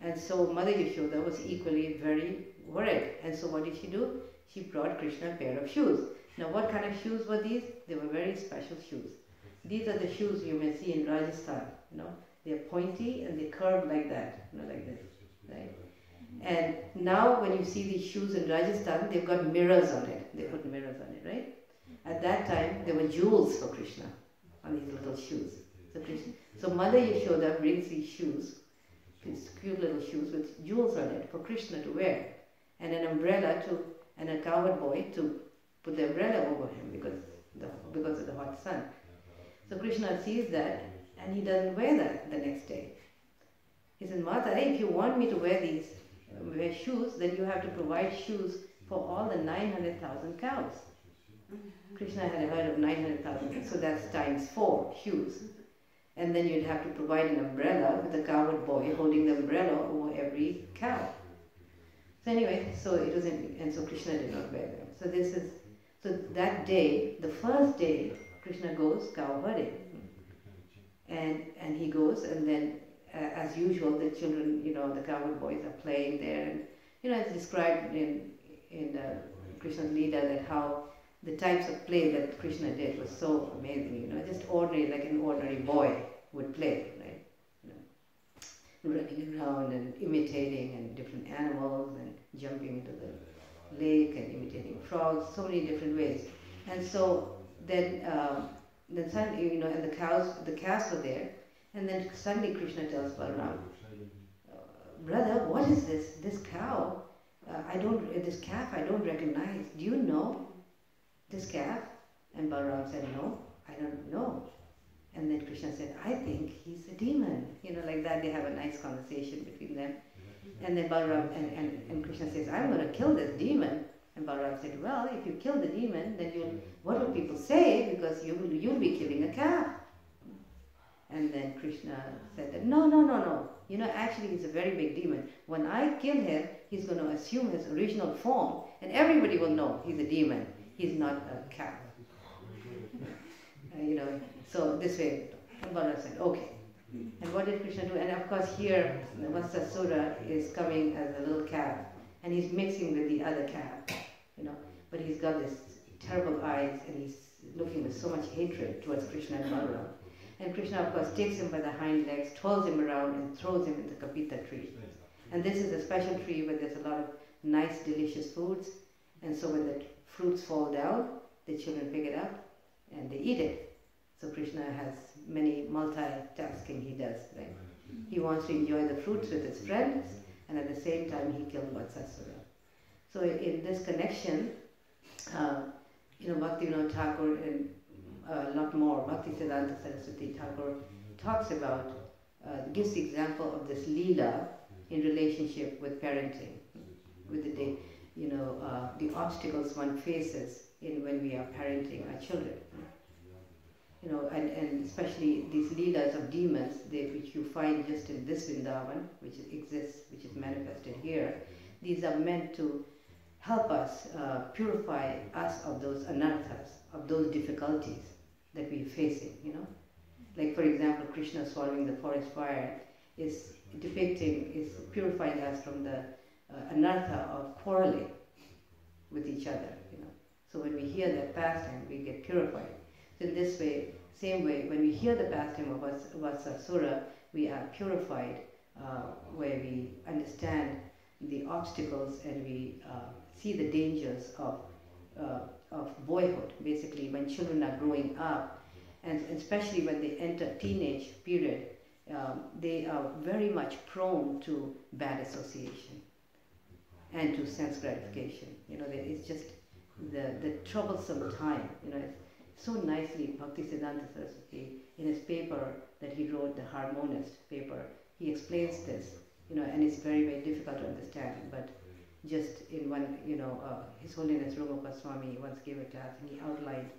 And so Mother Yashoda was equally very worried. And so what did she do? She brought Krishna a pair of shoes. Now what kind of shoes were these? They were very special shoes. These are the shoes you may see in Rajasthan. You know, they're pointy and they curve like that, you know, like this, right? And now when you see these shoes in Rajasthan, they've got mirrors on it. They put mirrors on it, right? At that time, there were jewels for Krishna on these little shoes. So Mother Yashoda brings these shoes, these cute little shoes with jewels on it for Krishna to wear, and an umbrella and a cowherd boy to put the umbrella over him because of the hot sun. So Krishna sees that and he doesn't wear that the next day. He says, Mata, if you want me to wear shoes, then you have to provide shoes for all the 900,000 cows. Krishna had heard of 900,000, so that's times 4 shoes. And then you'd have to provide an umbrella with a cowherd boy holding the umbrella over every cow. So anyway, so Krishna did not wear them. So that day, the first day, Krishna goes cow herding. And he goes, and then as usual, the children, the cowherd boys are playing there. And, it's described in Krishna's Leela that how the types of play that Krishna did was so amazing, just ordinary, like an ordinary boy would play, right? Running around and imitating and different animals and jumping into the lake and imitating frogs, so many different ways. And so then suddenly, and the calves were there, and then suddenly Krishna tells Balaram, brother, what is this? This cow, this calf I don't recognize. Do you know this calf? And Balaram said, no, I don't know. And then Krishna said, I think he's a demon. Like that, they have a nice conversation between them. And then Balaram and Krishna says, I'm going to kill this demon. And Balaram said, well, if you kill the demon, then what will people say? Because you'll be killing a calf. And then Krishna said that, no. Actually he's a very big demon. When I kill him, he's going to assume his original form, and everybody will know he's a demon. He's not a calf. So this way, and Balaram said, okay. And what did Krishna do? And of course here, the Vatsasura is coming as a little calf, and he's mixing with the other calf, but he's got this terrible eyes, and he's looking with so much hatred towards Krishna and Balaram. And Krishna, of course, takes him by the hind legs, twirls him around, and throws him in the kapita tree. And this is a special tree where there's a lot of nice, delicious foods. And so when the fruits fall down, the children pick it up and they eat it. So Krishna has many multitasking he does, right? He wants to enjoy the fruits with his friends, and at the same time he killed Vatsasura. So in this connection, Bhaktivinoda Thakur and a lot more, Bhaktisiddhanta Saraswati Thakur talks about, gives the example of this Leela in relationship with parenting, with the obstacles one faces when we are parenting our children. And especially these Leelas of demons, which you find just in this Vrindavan, which exists, which is manifested here, these are meant to help us purify us of those anarthas, of those difficulties that we're facing, Like for example, Krishna swallowing the forest fire is purifying us from the anartha of quarreling with each other, So when we hear that pastime, we get purified. So in this way, same way, when we hear the pastime of Vasasura, we are purified, where we understand the obstacles and we see the dangers of boyhood. Basically, when children are growing up, and especially when they enter teenage period, they are very much prone to bad association and to sense gratification. It's just the troublesome time. It's so nicely Bhaktisiddhanta Saraswati, in his paper that he wrote, the Harmonist paper, he explains this, and it's very, very difficult to understand, but just in one, His Holiness Rupa Goswami once gave a class and he outlined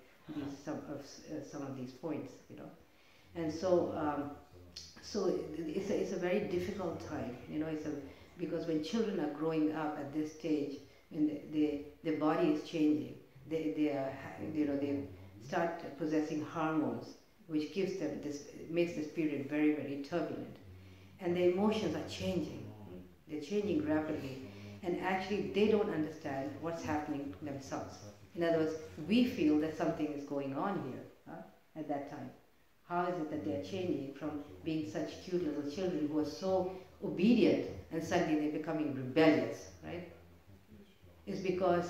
some of these points, and so it's a very difficult time, because when children are growing up at this stage, and their body is changing, they start possessing hormones, which makes this period very, very turbulent, and their emotions are changing. They're changing rapidly, and actually they don't understand what's happening themselves. In other words, we feel that something is going on here at that time. How is it that they're changing from being such cute little children who are so obedient and suddenly they're becoming rebellious, right? It's because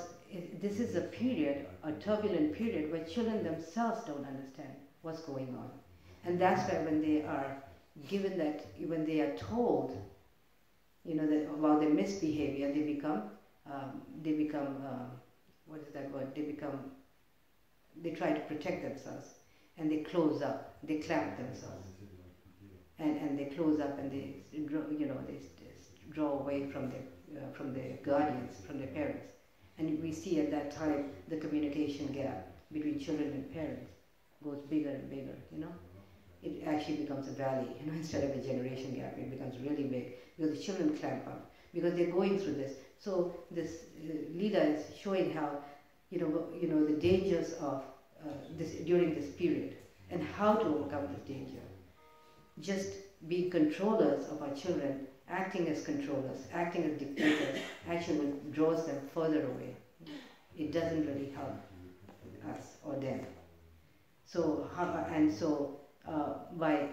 this is a period, a turbulent period, where children themselves don't understand what's going on. And that's why when they are given that, when they are told, that about their misbehavior, they become, what is that word? They try to protect themselves, and they close up, they clamp themselves, and they close up, and they draw away from their guardians, from their parents. And we see at that time the communication gap between children and parents goes bigger and bigger, It actually becomes a valley, instead of a generation gap, it becomes really big because the children clamp up, because they're going through this. So this Leela is showing how, the dangers of this during this period and how to overcome this danger. Just being controllers of our children, acting as controllers, acting as dictators, actually draws them further away. It doesn't really help us or them. So by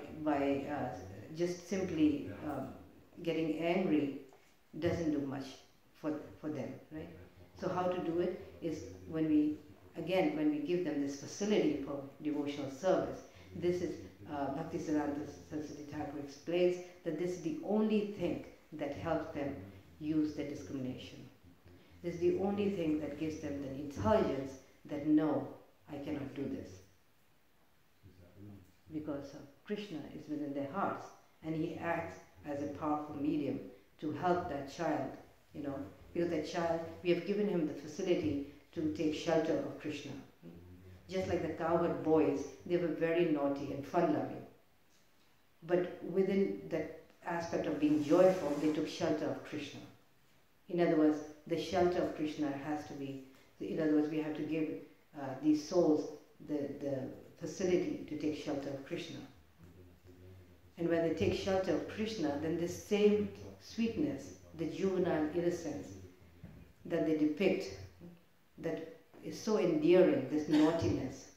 just simply getting angry doesn't do much for them, right? So how to do it is when we give them this facility for devotional service. This is Bhaktisiddhanta Saraswati Thakur explains that this is the only thing that helps them use their discrimination. This is the only thing that gives them the intelligence that no, I cannot do this. Because Krishna is within their hearts, and he acts as a powerful medium to help that child, because that child, we have given him the facility to take shelter of Krishna. Just like the cowherd boys, they were very naughty and fun-loving. But within that aspect of being joyful, they took shelter of Krishna. In other words, the shelter of Krishna has to be, in other words, we have to give these souls the facility to take shelter of Krishna. And when they take shelter of Krishna, then this same sweetness, the juvenile innocence that they depict, that is so endearing, this naughtiness,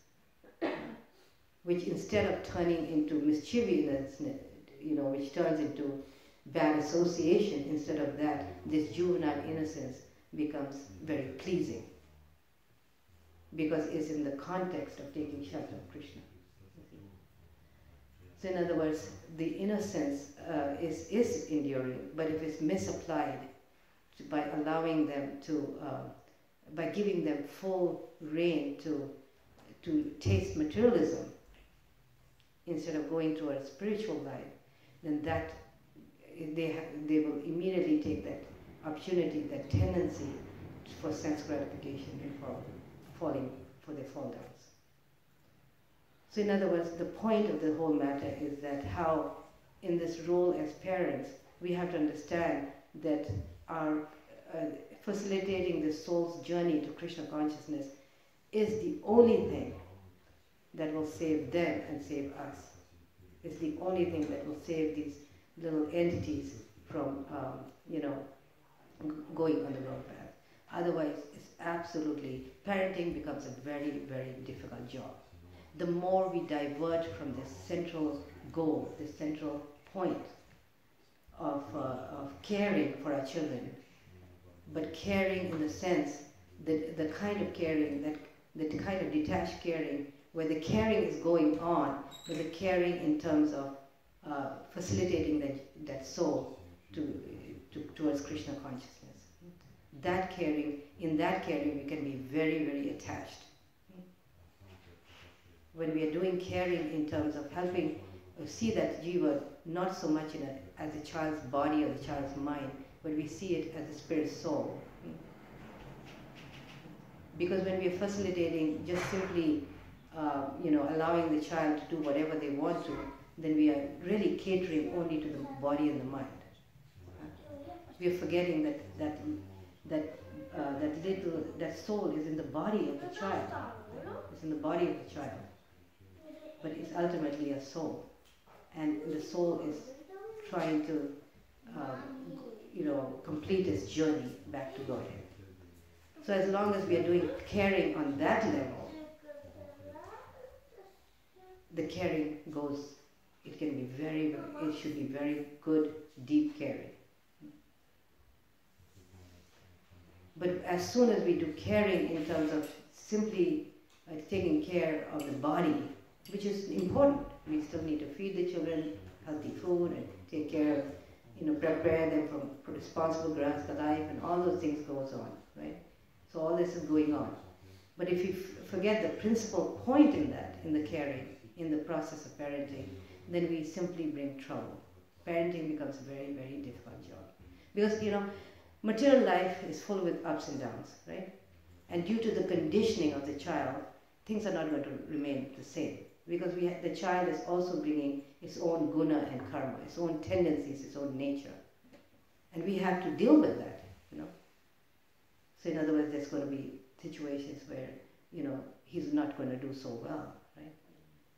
which instead of turning into mischievousness, which turns into bad association, instead of that, this juvenile innocence becomes very pleasing, because it's in the context of taking shelter of Krishna. So in other words, the innocence is enduring, but if it's misapplied by allowing them to, by giving them full reign to taste materialism instead of going to a spiritual life, then that they will immediately take that opportunity, that tendency for sense gratification and falling for their fall downs. So in other words, the point of the whole matter is that how in this role as parents, we have to understand that our facilitating the soul's journey to Krishna consciousness is the only thing that will save them and save us. It's the only thing that will save these little entities from, going on the wrong path. Otherwise, it's absolutely, parenting becomes a very, very difficult job. the more we divert from this central goal, this central point of caring for our children, but caring in the sense that the kind of caring, that kind of detached caring, where the caring is going on, but the caring in terms of facilitating that soul towards Krishna consciousness. That caring, in that caring, we can be very, very attached. When we are doing caring in terms of helping see that jiva not so much as a child's body or the child's mind, but we see it as a spirit soul. Because when we are facilitating just simply, allowing the child to do whatever they want to, then we are really catering only to the body and the mind. We are forgetting that soul is in the body of the child. It's in the body of the child, but it's ultimately a soul, and the soul is trying to, complete its journey back to Godhead. So as long as we are doing caring on that level, the caring goes. It can be it should be very good, deep caring. But as soon as we do caring in terms of simply taking care of the body, which is important, we still need to feed the children healthy food and take care of, prepare them for responsible grasp life, and all those things goes on, right? So all this is going on. But if you forget the principal point in the caring, in the process of parenting, then we simply bring trouble. Parenting becomes a very, very difficult job. Because, material life is full with ups and downs, right? And due to the conditioning of the child, things are not going to remain the same. Because the child is also bringing its own guna and karma, its own tendencies, its own nature. And we have to deal with that, So in other words, there's going to be situations where, he's not going to do so well, right?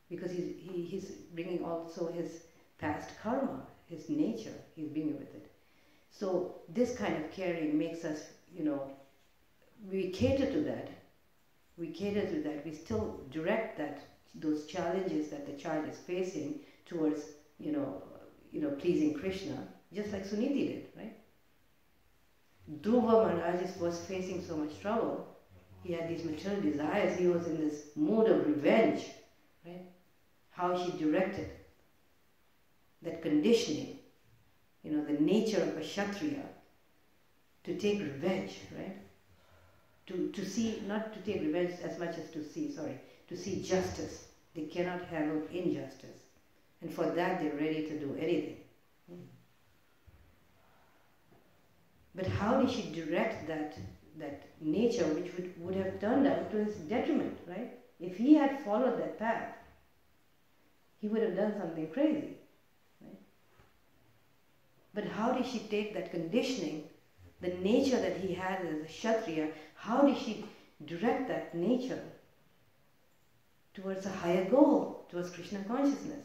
Because he's bringing also his past karma, his nature, he's bringing with it. So this kind of caring makes us, we cater to that. We still direct those challenges that the child is facing towards, pleasing Krishna, just like Suniti did, right? Dhruva Maharaj was facing so much trouble. He had these material desires. He was in this mood of revenge, right? How she directed that conditioning, the nature of a Kshatriya, to take revenge, right? To see, not to take revenge as much as to see justice. They cannot handle injustice. And for that, they're ready to do anything. But how did she direct that nature which would have turned out to his detriment, right? If he had followed that path, he would have done something crazy, right? But how did she take that conditioning, the nature that he had as a Kshatriya, how did she direct that nature towards a higher goal, towards Krishna consciousness?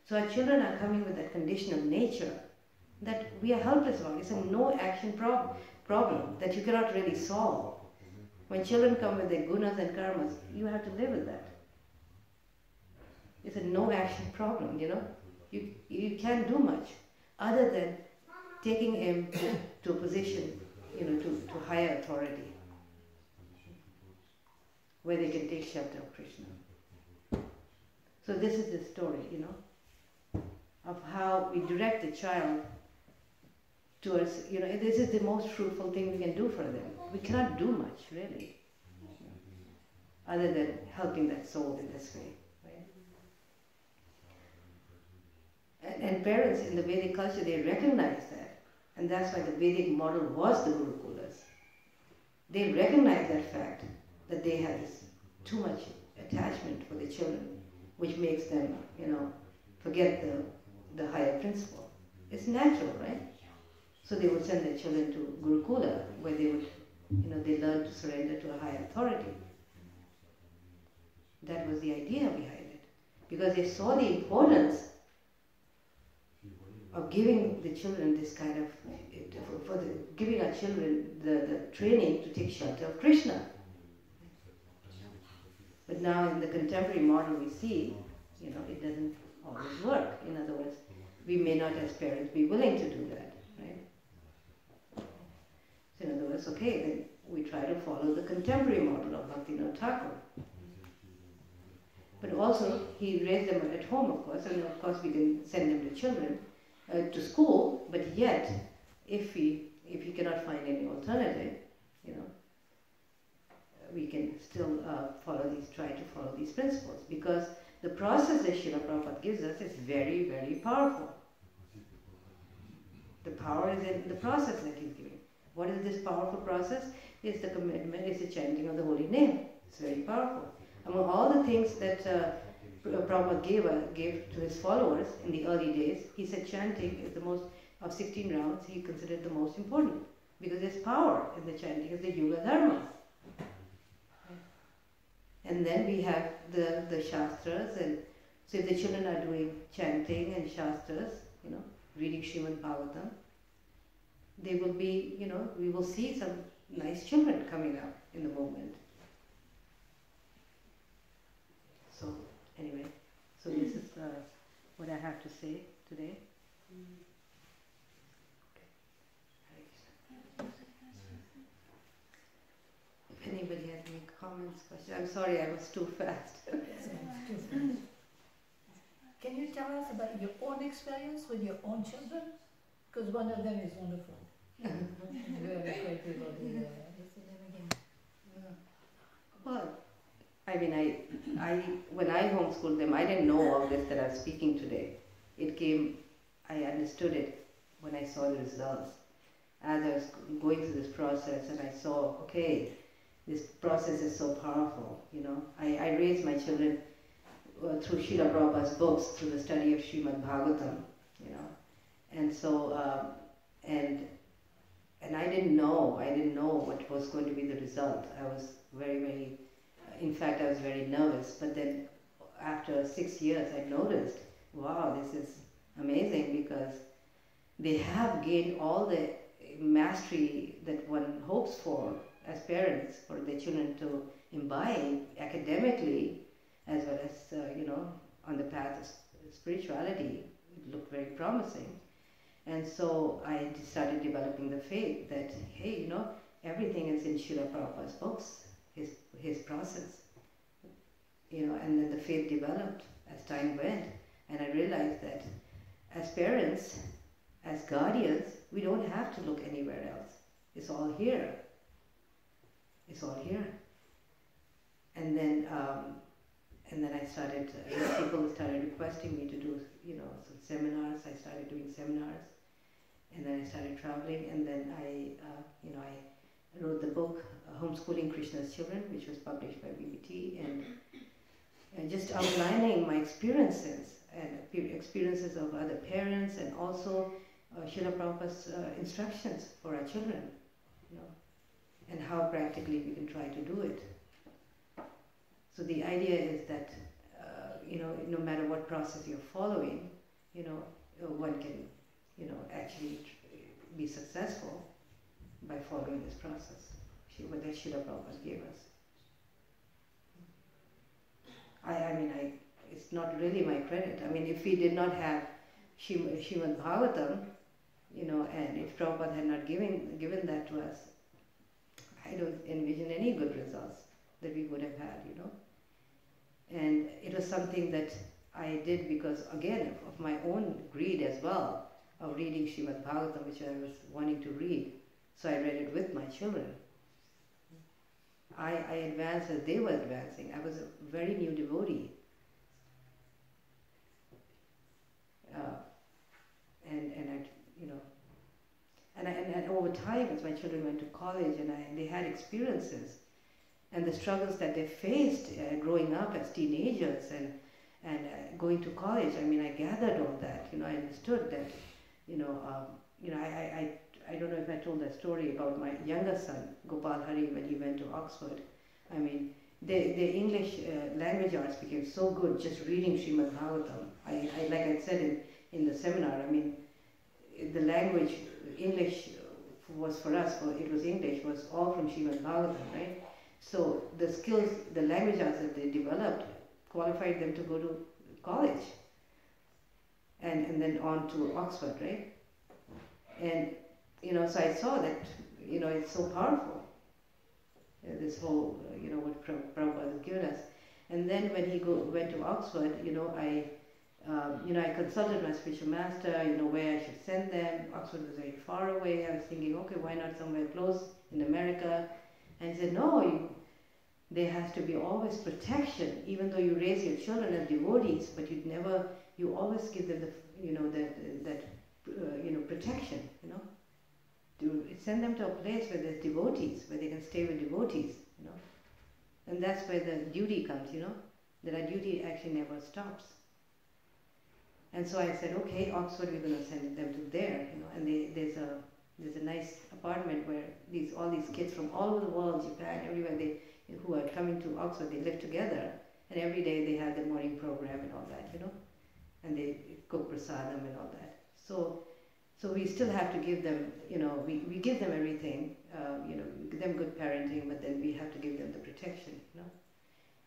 So our children are coming with that condition of nature that we are helpless about. It's a no-action problem that you cannot really solve. When children come with their gunas and karmas, you have to live with that. It's a no-action problem, You can't do much other than taking him to a position, to higher authority, where they can take shelter of Krishna. So this is the story, of how we direct the child towards, this is the most fruitful thing we can do for them. We cannot do much, really, other than helping that soul in this way. And parents in the Vedic culture, they recognize that. And that's why the Vedic model was the Gurukulas. They recognize that fact, that they have this too much attachment for the children, which makes them, forget the higher principle. It's natural, right? So they would send their children to Gurukula, where they would, they learn to surrender to a higher authority. That was the idea behind it. Because they saw the importance of giving the children this kind of, giving our children the training to take shelter of Krishna. But now in the contemporary model we see, it doesn't always work. In other words, we may not as parents be willing to do that, right? So in other words, okay, then we try to follow the contemporary model of Bhaktivinoda Thakur. But also, he raised them at home, of course, and of course we can send them to children, to school, but yet, if he cannot find any alternative, we can still try to follow these principles, because the process that Srila Prabhupada gives us is very, very powerful. The power is in the process that he's giving. What is this powerful process? It's the commitment, it's the chanting of the holy name. It's very powerful. Among all the things that Prabhupada gave to his followers in the early days, he said chanting is the most, of 16 rounds, he considered the most important, because there's power in the chanting, it's the Yuga Dharma. And then we have the Shastras, and so if the children are doing chanting and Shastras, reading Srimad Bhagavatam, they will be, we will see some nice children coming up in the movement. So, anyway, so this is what I have to say today. If anybody has any comments, questions, I'm sorry I was too fast.
Can you tell us about your own experience with your own children? Because one of them is wonderful. Very great people do that. Listen to them again.
Well, I mean, when I homeschooled them, I didn't know all this that I'm speaking today. It came, I understood it when I saw the results. As I was going through this process and I saw, okay, this process is so powerful, I raised my children through Srila Prabhupada's books, through the study of Srimad Bhagavatam, and so, and I didn't know what was going to be the result. I was very, very, in fact, I was very nervous. But then after 6 years, I noticed, wow, this is amazing, because they have gained all the mastery that one hopes for as parents, for their children to imbibe academically, as well as, on the path of spirituality. It looked very promising. And so I started developing the faith that, hey, everything is in Srila Prabhupada's books, his process. And then the faith developed as time went. And I realized that as parents, as guardians, we don't have to look anywhere else. It's all here. It's all here. And then I started, people started requesting me to do, some seminars. I started doing seminars. And then I started traveling, and then I wrote the book, Homeschooling Krishna's Children, which was published by BBT, and just outlining my experiences, and experiences of other parents, and also Srila Prabhupada's instructions for our children, and how practically we can try to do it. So the idea is that, no matter what process you're following, one can, actually be successful by following this process, what that Srila Prabhupada gave us. It's not really my credit. I mean, if we did not have Srimad Bhagavatam, and if Prabhupada had not given that to us, I don't envision any good results that we would have had, And it was something that I did because, again, of my own greed as well, of reading Srimad Bhagavatam, which I was wanting to read. So I read it with my children. I advanced as they were advancing. I was a very new devotee. And over time, as my children went to college and they had experiences and the struggles that they faced growing up as teenagers and going to college, I gathered all that. I understood that, I don't know if I told that story about my younger son, Gopal Hari, when he went to Oxford. The English language arts became so good just reading Srimad Bhagavatam. Like I said in the seminar, the language, English was for us, it was English, was all from Srimad Bhagavatam, right? So the skills, the language arts that they developed qualified them to go to college and then on to Oxford, right? And, so I saw that, it's so powerful, this whole, what Prabhupada has given us. And then when he went to Oxford, I consulted my spiritual master, where I should send them. Oxford was very far away. I was thinking, okay, why not somewhere close in America? And he said, no, there has to be always protection, even though you raise your children as devotees, but you always give them protection, to send them to a place where there's devotees, where they can stay with devotees, and that's where the duty comes, that our duty actually never stops. And so I said, okay, Oxford, we're going to send them to there, and there's a nice apartment where all these kids from all over the world, Japan, everywhere, who are coming to Oxford, they live together, and every day they have the morning program and all that, and they cook prasadam and all that. So we still have to give them, we give them everything, give them good parenting, but then we have to give them the protection,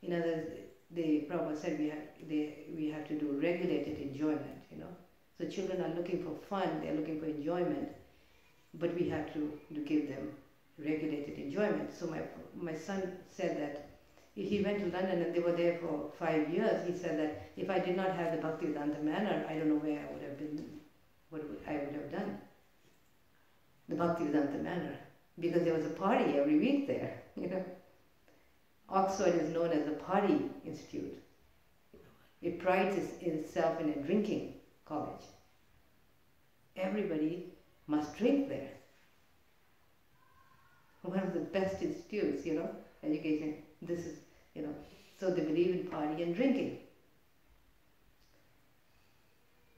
In other words, the Prabhupada said we have to do regulated enjoyment, So children are looking for fun, they're looking for enjoyment, but we have to give them regulated enjoyment. So my son said that he went to London and they were there for 5 years. He said that if I did not have the Bhaktivedanta manor, I don't know where I would have been, what I would have done. The Bhaktivedanta manor, because there was a party every week there, Oxford is known as a party institute. It prides itself in a drinking college. Everybody must drink there. One of the best institutes, education. This is, so they believe in party and drinking.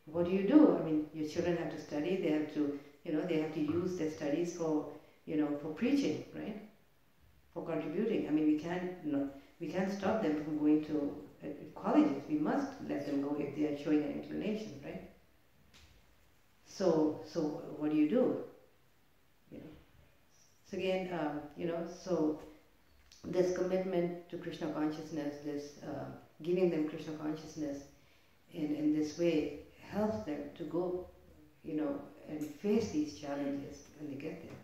What do? I mean, your children have to study. They have to, they have to use their studies for, for preaching, right? For contributing. I mean, we can't stop them from going to colleges. We must let them go if they are showing an inclination, right? So what do? So again, so this commitment to Krishna consciousness, this giving them Krishna consciousness in this way helps them to go, and face these challenges when they get there.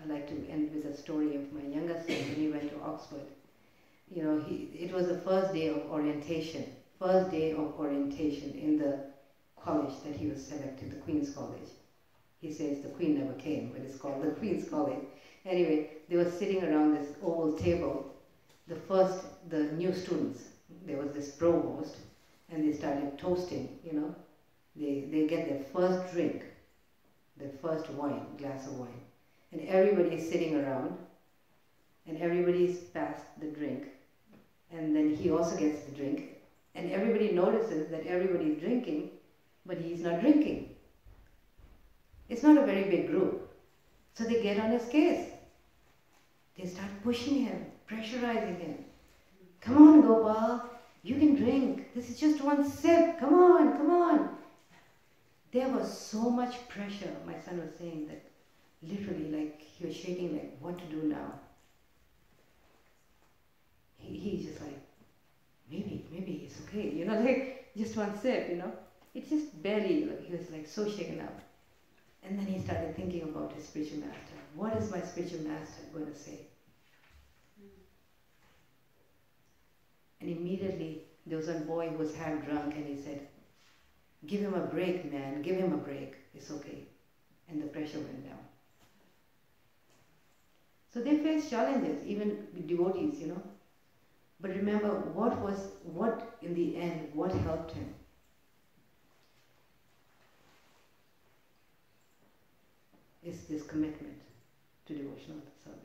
I like to end with a story of my younger son when he went to Oxford. It was the first day of orientation in the college that he was selected, the Queen's College. He says the Queen never came, but it's called the Queen's College. Anyway, they were sitting around this oval table. The new students, there was this provost, and they started toasting, They get their first drink, their first glass of wine. And everybody is sitting around, and everybody's passed the drink, and then he also gets the drink, and everybody notices that everybody's drinking, but he's not drinking. It's not a very big group. So they get on his case. They start pushing him, pressurizing him. Come on, Gopal, you can drink. This is just one sip. Come on. There was so much pressure. My son was saying that literally, like, he was shaking, like, what to do now? He's just like, maybe it's okay, like, just one sip, It's just barely, like, he was like so shaken up. And then he started thinking about his spiritual master. What is my spiritual master going to say? And immediately there was one boy who was half drunk, and he said, give him a break, man, give him a break, it's okay. And the pressure went down. So they face challenges, even with devotees, But remember, what in the end, what helped him? Is this commitment to devotional service.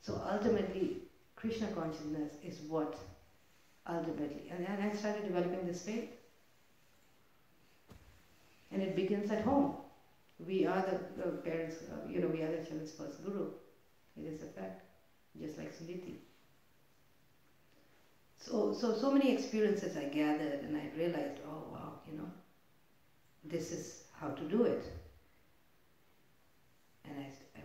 So ultimately, Krishna consciousness is what ultimately, and I started developing this faith. And it begins at home. We are the parents, we are the children's first guru. It is a fact, just like Sudhiti. So many experiences I gathered, and I realized, oh wow, this is how to do it. And I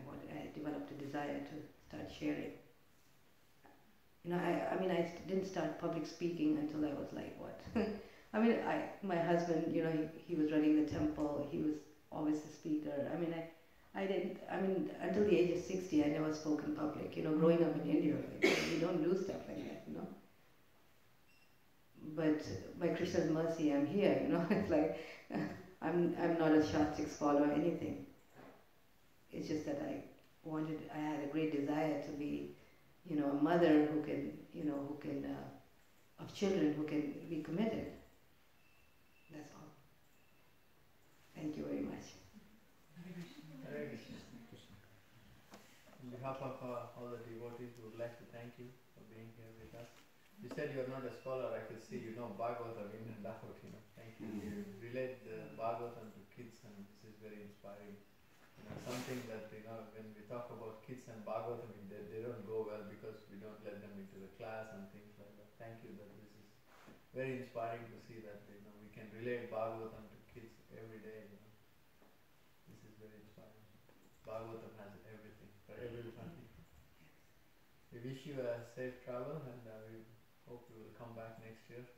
I mean, didn't start public speaking until I was like what? I mean, my husband, he was running the temple. He was always a speaker. I didn't. I mean, until the age of 60, I never spoke in public. Growing up in India, you don't do stuff like that. But by Krishna's mercy, I'm here. It's like I'm not a Shastic scholar or anything. It's just that I had a great desire to be, a mother who can, of children who can be committed. That's all. Thank you very much.
Hare Krishna. On behalf of all the devotees, we would like to thank you for being here with us. You said you are not a scholar. I could see you know Bhagavatam in and out. Thank you. You relate the Bhagavatam to kids, and this is very inspiring. Something that when we talk about kids and Bhagavatam, they don't go well because we don't let them into the class and things like that. Thank you. That this is very inspiring to see that we can relate Bhagavatam to kids every day. This is very inspiring. Bhagavatam has everything for everyone. We wish you a safe travel, and we hope you will come back next year.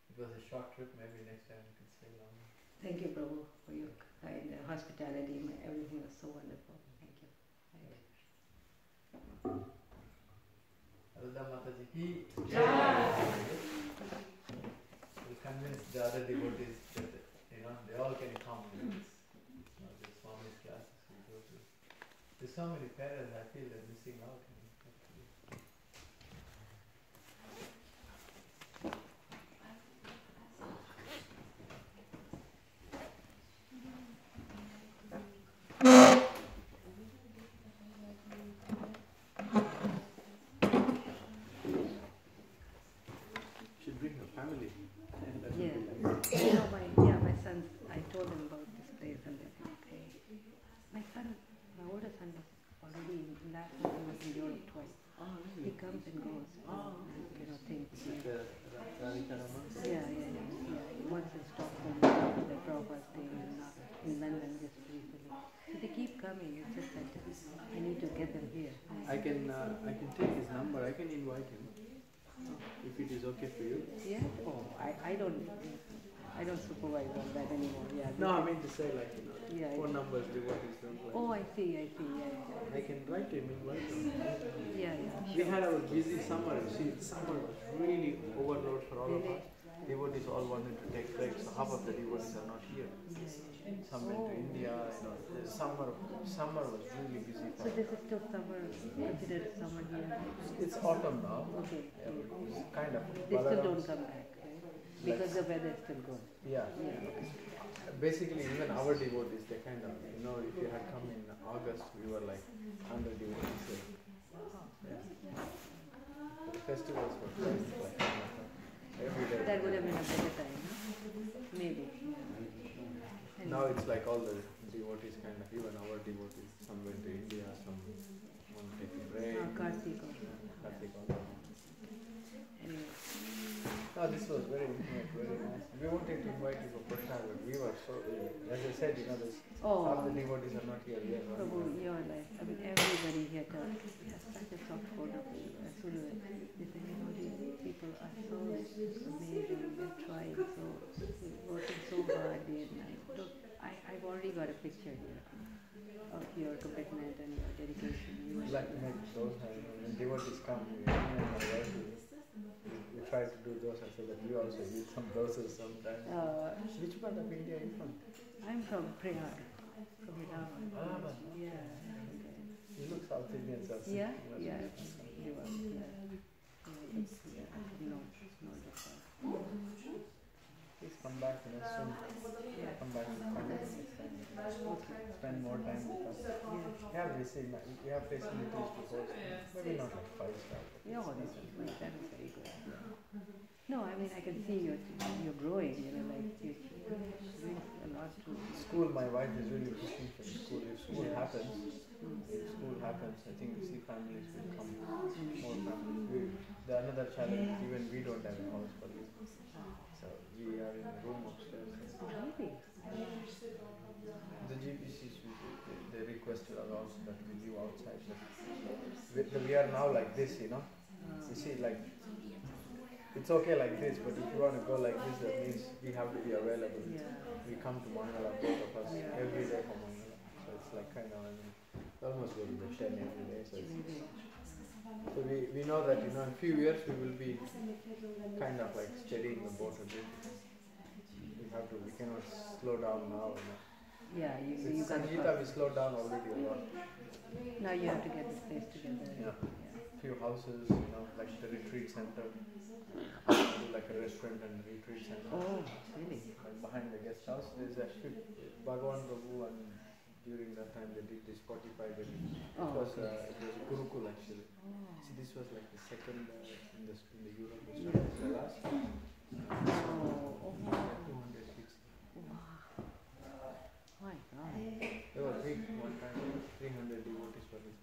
It was a short trip. Maybe next time we can stay longer.
Thank you, Prabhu, for your kind hospitality. Everything was so wonderful. Thank you.
Aruddha Mataji ki we convince the other devotees that they all can come. It's not just Swami's classes we go to. There's so many parents I feel they're missing out.
Should bring her family.
My son, I told him about this place and they said, okay. My older son was already last month he was in Europe twice. He comes and goes. Things. Yeah. Once in Stockholm, the Prabhupada staying in London just briefly. So they keep coming. It's just that I need to get them here.
I can take his number. I can invite him if it is okay for you.
Yeah. Oh, I don't supervise on that anymore. Yeah.
No, I mean to say phone numbers, devotees don't like.
Oh, I see. Yeah.
I can write him, invite him.
Yeah.
We had our busy summer. Summer was really overload for all of us. Devotees all wanted to take breaks, so half of the devotees are not here. Some went to India. The summer was really busy.
So this is still summer, considered summer here?
It's autumn now.
Okay.
It's kind of.
They still don't come back, right? Because the weather is still good.
Yeah. Basically, even our devotees, they kind of, if you had come in August, we were like 100 devotees here. Yeah. The festivals were like every day.
That would have been a better time, no? Maybe.
Now it's like all the devotees kind of, even our devotees, some went to India, some want to take a break.
Kartik. Anyway.
No, this was very intimate, very nice. We wanted to invite you for Prashad, but we were so, as I said, all the devotees are not here yet.
Prabhu, you're like, everybody here tells you have such a soft corner for you. As soon as they say, these people are so amazing, they're trying working so hard day and night. Look, I've already got a picture here of your commitment and your dedication.
We like to make those, when devotees come, we try to do those so that we also eat some doses sometimes. Which part of India are you from?
I'm from Prayag, from Iran. Yeah.
You look South Indian, sir.
Yeah.
Please come back soon. Come back to spend more time with us. We have facilities to host, maybe not like 5-star.
Yeah, that is very good. No, I can see you're growing, you're doing a lot to
school. My wife is really pushing for school. If school happens, I think the families will come, more families. Another challenge is even we don't have a house for this. So we are in a room upstairs. The GPCs, they requested us also that we live outside. But we are now like this, We
You see, like, it's okay like this, but if you want to go like this, that means we have to be available.
Yeah.
We come to Mangala, both of us,
Yeah.
every day for Mangala. So it's like kind of, I mean, almost go to the shed every day. So,
Really.
so we know that, in a few years we will be kind of like steadying the boat a bit. We cannot slow down now.
Yeah, you
With
got
Sangeeta, we slowed down already a lot.
Now you have to get this place together.
Yeah. Few houses, like the retreat center. Do like a restaurant and retreat center.
Oh, really?
Like behind the guest house, there's actually Bhagwan Prabhu, and during that time they did this 45 days.
Oh,
It was Gurukul actually.
Oh.
So this was like the second in the Europe, which
Yeah.
was the last.
Oh,
200 kids.
wow. My God.
They were big one time, 300 devotees for this.